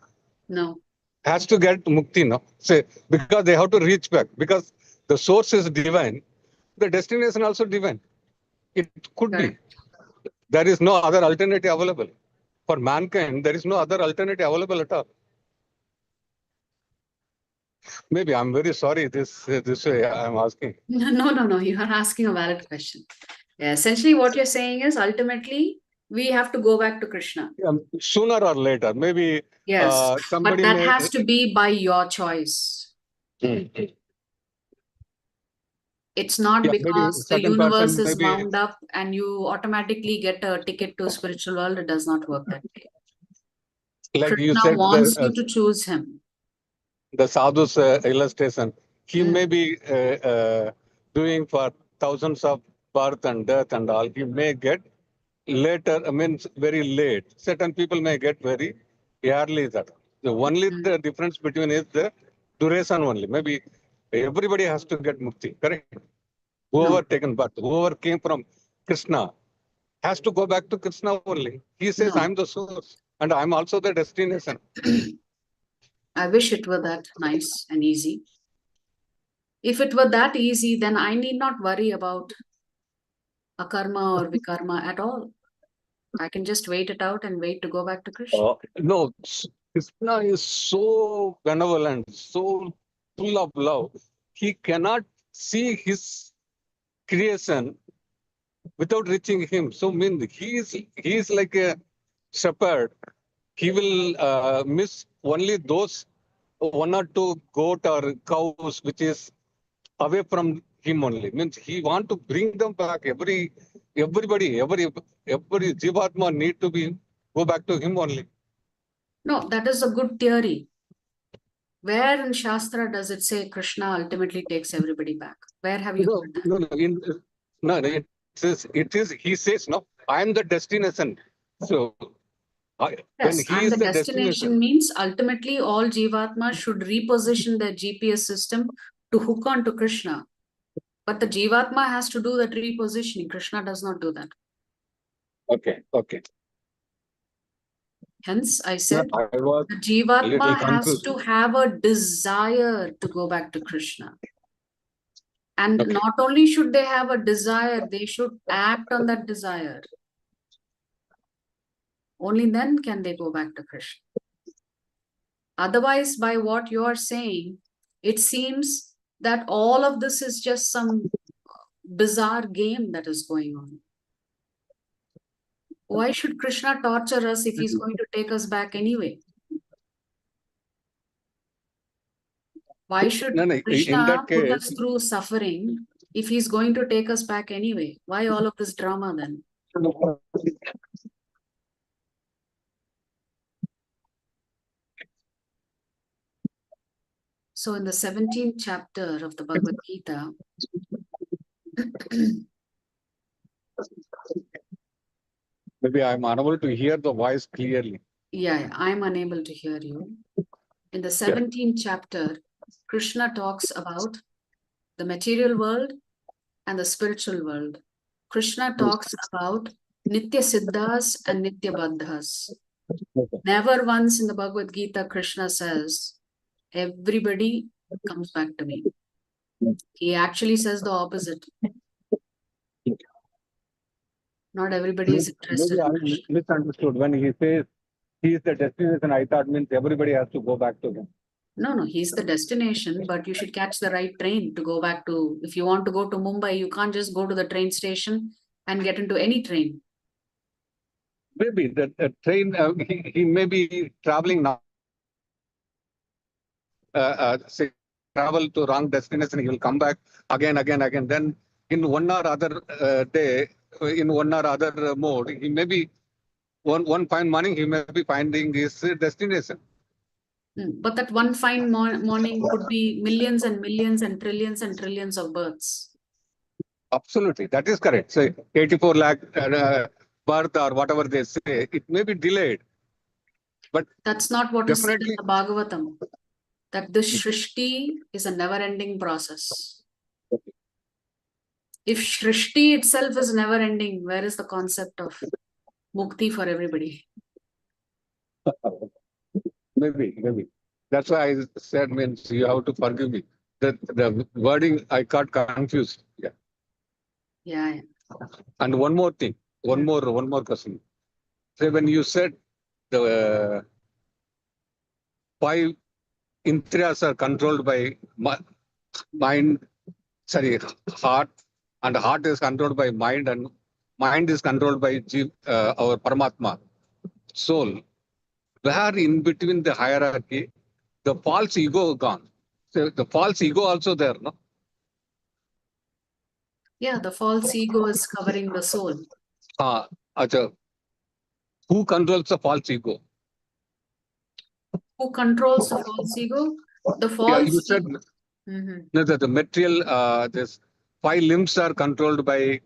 No. Has to get mukti, no? Say, because they have to reach back. Because the source is divine, the destination also divine. It could be. There is no other alternative available. For mankind, there is no other alternative available at all. Maybe I'm very sorry this way I'm asking. No. You are asking a valid question. Yeah, essentially what you're saying is ultimately we have to go back to Krishna. Sooner or later, maybe yes, somebody but that has to be by your choice. It's not because the universe is wound up and you automatically get a ticket to spiritual world. It does not work that way. Like Krishna you said, wants you to choose him. The sadhu's illustration, he may be doing for thousands of birth and death and all. He may get later, very late. Certain people may get very early. That the difference between is the duration only. Maybe everybody has to get mukti, correct? Whoever taken birth, whoever came from Krishna, has to go back to Krishna only. He says, No. I'm the source and I'm also the destination. I wish it were that nice and easy. If it were that easy, then I need not worry about akarma or vikarma at all. I can just wait it out and wait to go back to Krishna. No, Krishna is so benevolent, so full of love. He cannot see his creation without reaching him. So, he is like a shepherd. He will miss only those one or two goat or cows which is away from him only. Means he want to bring them back. Every Jivatma need to go back to him only. No, that is a good theory. Where in Shastra does it say Krishna ultimately takes everybody back? Where have you heard that? No, it is, he says, no, I am the destination. So, when Yes, he and is the the destination destination, means ultimately all Jivatma should reposition their GPS system to hook on to Krishna. But the Jivatma has to do that repositioning. Krishna does not do that. okay. Hence, I said I was the a little Jivatma has confused. to have a desire to go back to Krishna. And Okay. not only should they have a desire, they should act on that desire. Only then can they go back to Krishna. Otherwise, by what you are saying, it seems that all of this is just some bizarre game that is going on. Why should Krishna torture us if he's going to take us back anyway? Why should In Krishna that put case, us through suffering if he's going to take us back anyway? Why all of this drama then? So in the 17th chapter of the Bhagavad Gita, maybe I'm unable to hear the voice clearly. yeah, I'm unable to hear you. In the 17th chapter, Krishna talks about the material world and the spiritual world. Krishna talks about Nitya Siddhas and Nitya Baddhas. Okay. Never once in the Bhagavad Gita, Krishna says, everybody comes back to me. He actually says the opposite. Not everybody is interested Maybe in I Krishna. misunderstood. When he says he is the destination, I thought means everybody has to go back to him. No, he's the destination, but you should catch the right train to go back to. If you want to go to Mumbai, you can't just go to the train station and get into any train. Maybe the train, he may be traveling now. Say, travel to wrong destination, he will come back again. Then in one or other day, in one or other mode, he may be one fine morning, he may be finding his destination. But that one fine morning could be millions and millions and trillions of births. Absolutely, that is correct. So 84 lakh birth or whatever they say, it may be delayed. But that's not what is said in definitely the Bhagavatam. That this Shrishti is a never-ending process. If Shrishti itself is never-ending, where is the concept of mukti for everybody? maybe. That's why I said means you have to forgive me. The wording I got confused. Yeah. And one more thing, one more question. So when you said the 5 indriyas are controlled by mind, heart, and heart is controlled by mind, and mind is controlled by our Paramatma, soul. Where in between the hierarchy, the false ego gone. So the false ego also there, no? Yeah, the false ego is covering the soul. Who controls the false ego? Who controls the false ego? The Yeah, false you said ego. no, the material, this 5 limbs are controlled by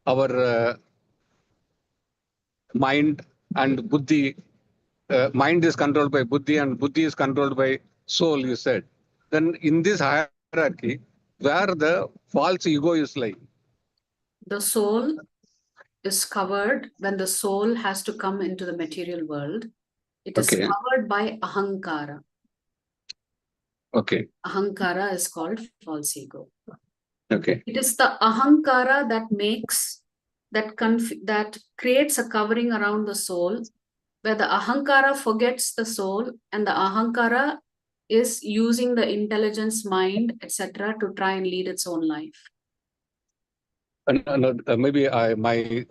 our mind and buddhi. Mind is controlled by buddhi and buddhi is controlled by soul, you said. Then in this hierarchy, where the false ego is lying? The soul is covered when the soul has to come into the material world. It is Okay. covered by ahankara. Okay. Ahankara is called false ego. Okay. It is the ahankara that makes, that creates a covering around the soul, where the ahankara forgets the soul, and the ahankara is using the intelligence, mind, etc. to try and lead its own life. Maybe my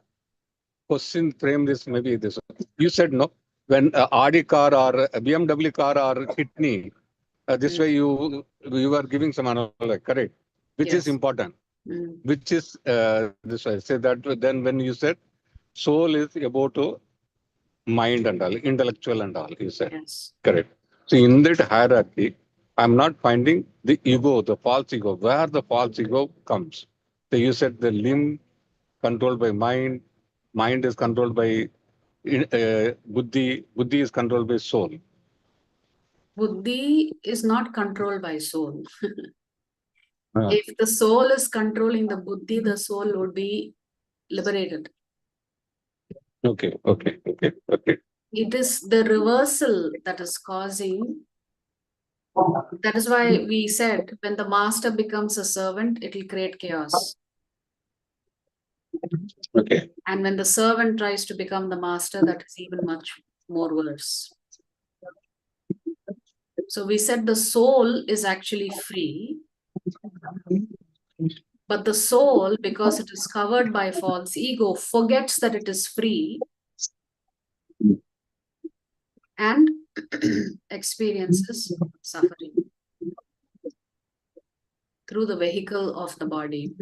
question framed this maybe this. You said no. When Audi car or a BMW car or kidney, this way you are giving some analogy, correct? Which is important. Which is this way. Say that then when you said soul is about to mind and all, intellectual and all, you said. Yes. Correct. So in that hierarchy, I'm not finding the ego, the false ego, where the false ego comes. So you said the limb controlled by mind, mind is controlled by buddhi, buddhi is controlled by soul. Buddhi is not controlled by soul. If the soul is controlling the buddhi, the soul would be liberated. Okay. It is the reversal that is causing. That is why we said when the master becomes a servant, it will create chaos. Okay. And when the servant tries to become the master, that is even much more worse. So we said the soul is actually free, but the soul, because it is covered by false ego, forgets that it is free and experiences suffering through the vehicle of the body.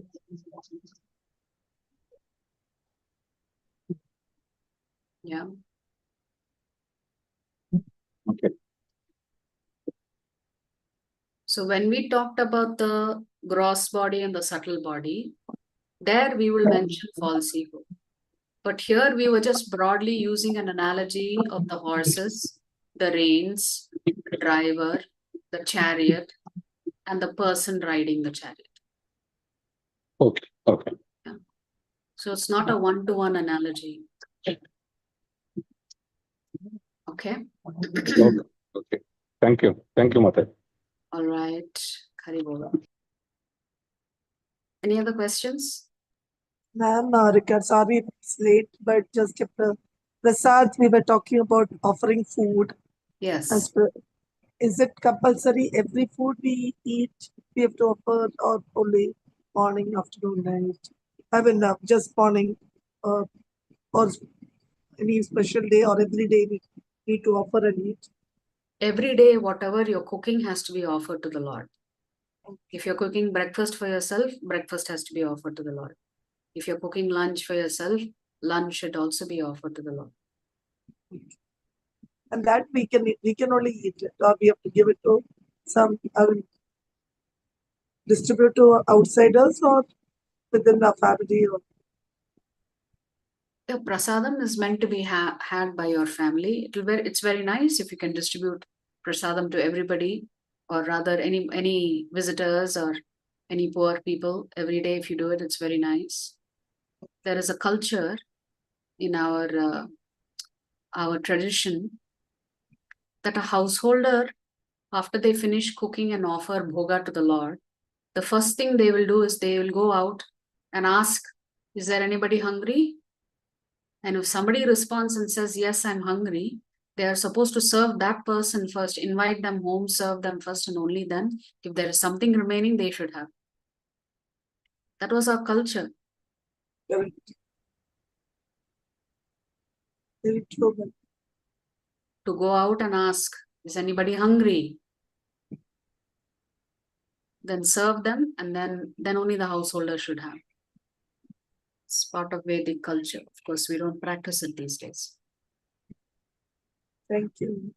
Yeah. Okay. So when we talked about the gross body and the subtle body, there we will mention false ego. But here we were just broadly using an analogy of the horses, the reins, the driver, the chariot, and the person riding the chariot. Okay. Yeah. So it's not a one-to-one analogy. Okay. Okay. Thank you, Mata. All right. Haribola. Any other questions? Ma'am, Rika, sorry it's late, but just Prasad, we were talking about offering food. Yes. Is it compulsory every food we eat we have to offer, or only morning, afternoon, night? I mean, just morning, or any special day, or every day we need to offer and eat? Every day, whatever you're cooking has to be offered to the Lord. If you're cooking breakfast for yourself, breakfast has to be offered to the Lord. If you're cooking lunch for yourself, lunch should also be offered to the Lord. And that we can only eat it, or we have to give it to some, distribute to outsiders or within our family. Or The prasadam is meant to be had by your family. It's very nice if you can distribute prasadam to everybody, or rather any visitors or any poor people every day. If you do it, it's very nice. There is a culture in our tradition that a householder, after they finish cooking and offer bhoga to the Lord, the first thing they will do is they will go out and ask, is there anybody hungry? And if somebody responds and says, yes, I'm hungry, they are supposed to serve that person first, invite them home, serve them first, and only then, if there is something remaining, they should have. That was our culture. very true. To go out and ask, is anybody hungry? Then serve them, and then only the householder should have. It's part of Vedic culture. Of course, we don't practice it these days. Thank you.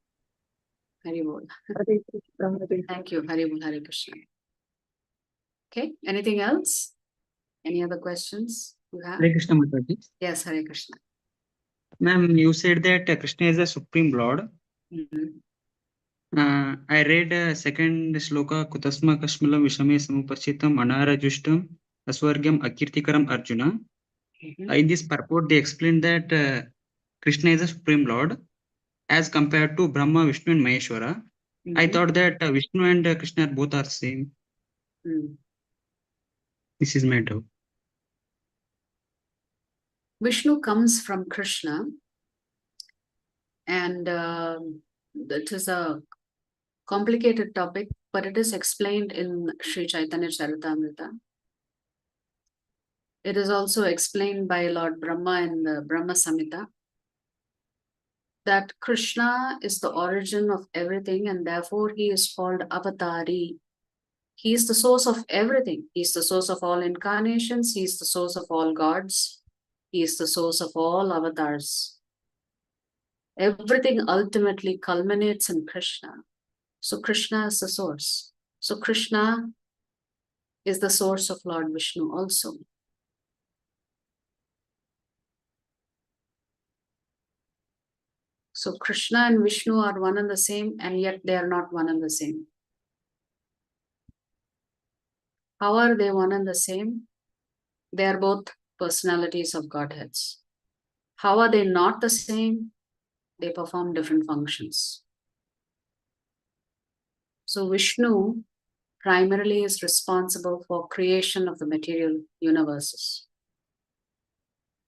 Hari Bol. Hare Krishna, Hare Thank you. Hari Bol, Hare Krishna. Okay, anything else? Any other questions you have? Hare Krishna, Mataji. Yes, Hare Krishna. Ma'am, you said that Krishna is a supreme Lord. I read second Sloka, Kutasma Kashmalam Vishame Samupachitam Anara Justam Aswargyam Akirtikaram Arjuna. In this purport, they explained that Krishna is a Supreme Lord as compared to Brahma, Vishnu, and Maheshwara. I thought that Vishnu and Krishna both are same. This is my doubt. Vishnu comes from Krishna, and it is a complicated topic, but it is explained in Sri Chaitanya Charitamrita. It is also explained by Lord Brahma in the Brahma Samhita that Krishna is the origin of everything, and therefore he is called Avatari. He is the source of everything. He is the source of all incarnations. He is the source of all gods. He is the source of all avatars. Everything ultimately culminates in Krishna. So Krishna is the source. So Krishna is the source of Lord Vishnu also. So Krishna and Vishnu are one and the same, and yet they are not one and the same. How are they one and the same? They are both personalities of Godheads. How are they not the same? They perform different functions. So Vishnu primarily is responsible for creation of the material universes.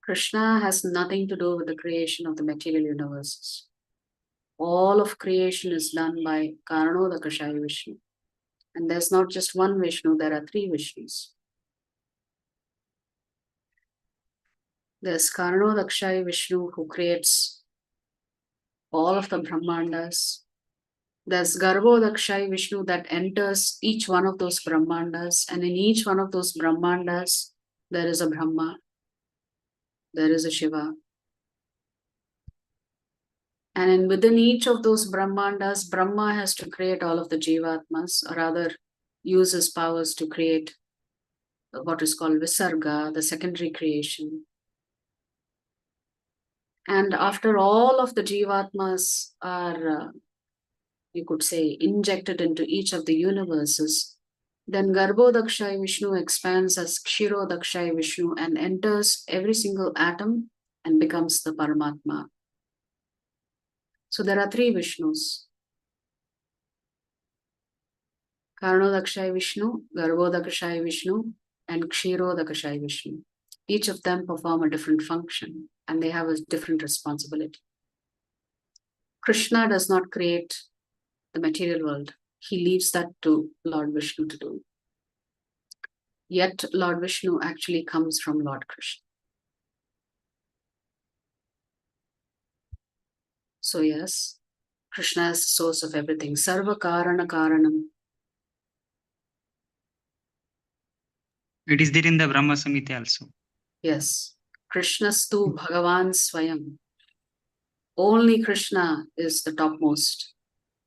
Krishna has nothing to do with the creation of the material universes. All of creation is done by Karanodakashaya Vishnu. And there's not just one Vishnu, there are three Vishnus. There's Karanodakashaya Vishnu who creates all of the Brahmandas. There's Garbhodakashaya Vishnu that enters each one of those Brahmandas, and in each one of those Brahmandas, there is a Brahma, there is a Shiva. And within each of those Brahmandas, Brahma has to create all of the Jivatmas, or rather use his powers to create what is called Visarga, the secondary creation. And after all of the Jivatmas are, you could say, injected into each of the universes, then Garbhodakashaya Vishnu expands as Kshirodakashaya Vishnu and enters every single atom and becomes the Paramatma. So there are three Vishnus. Karanodakashaya Vishnu, Garbhodakashaya Vishnu, and Kshirodakashaya Vishnu. Each of them perform a different function and they have a different responsibility. Krishna does not create the material world. He leaves that to Lord Vishnu to do. Yet Lord Vishnu actually comes from Lord Krishna. So yes, Krishna is the source of everything. Sarva Karana Karanam. It is there in the Brahma Samhita also. Yes. Krishnastu Bhagavan Swayam. Only Krishna is the topmost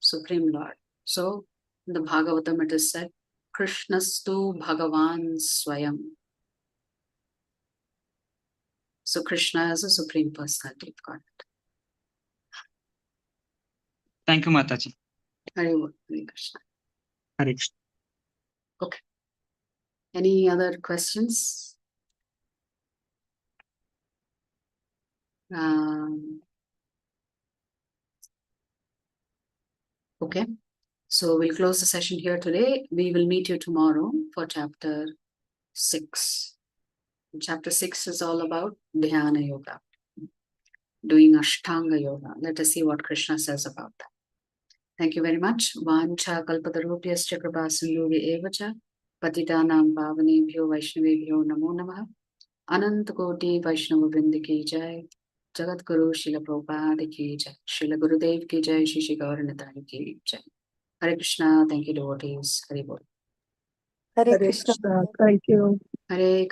Supreme Lord. So in the Bhagavatam it is said, Krishnastu Bhagavan Swayam. So Krishna is a Supreme Personality of God. Thank you, Mataji. Hare Krishna. Hare Krishna. Okay. Any other questions? Okay. So we'll close the session here today. We will meet you tomorrow for chapter 6. Chapter 6 is all about Dhyana Yoga, doing Ashtanga Yoga. Let us see what Krishna says about that. Thank you very much. Vancha kalpatarupyascha kripa sindhuvi evacha patitanam pavanebhyo vaishnavebhyo namo namaha. Anant koti Vaishnava Vrindi ki jai. Jagat Guru Srila Prabhupada ki jai. Srila Gurudev ki jai. Shri Shri Gauranathani ki jai. Hare Krishna. Thank you, devotees. Hare Bol. Hare Hare Krishna. Krishna. Thank you. Hare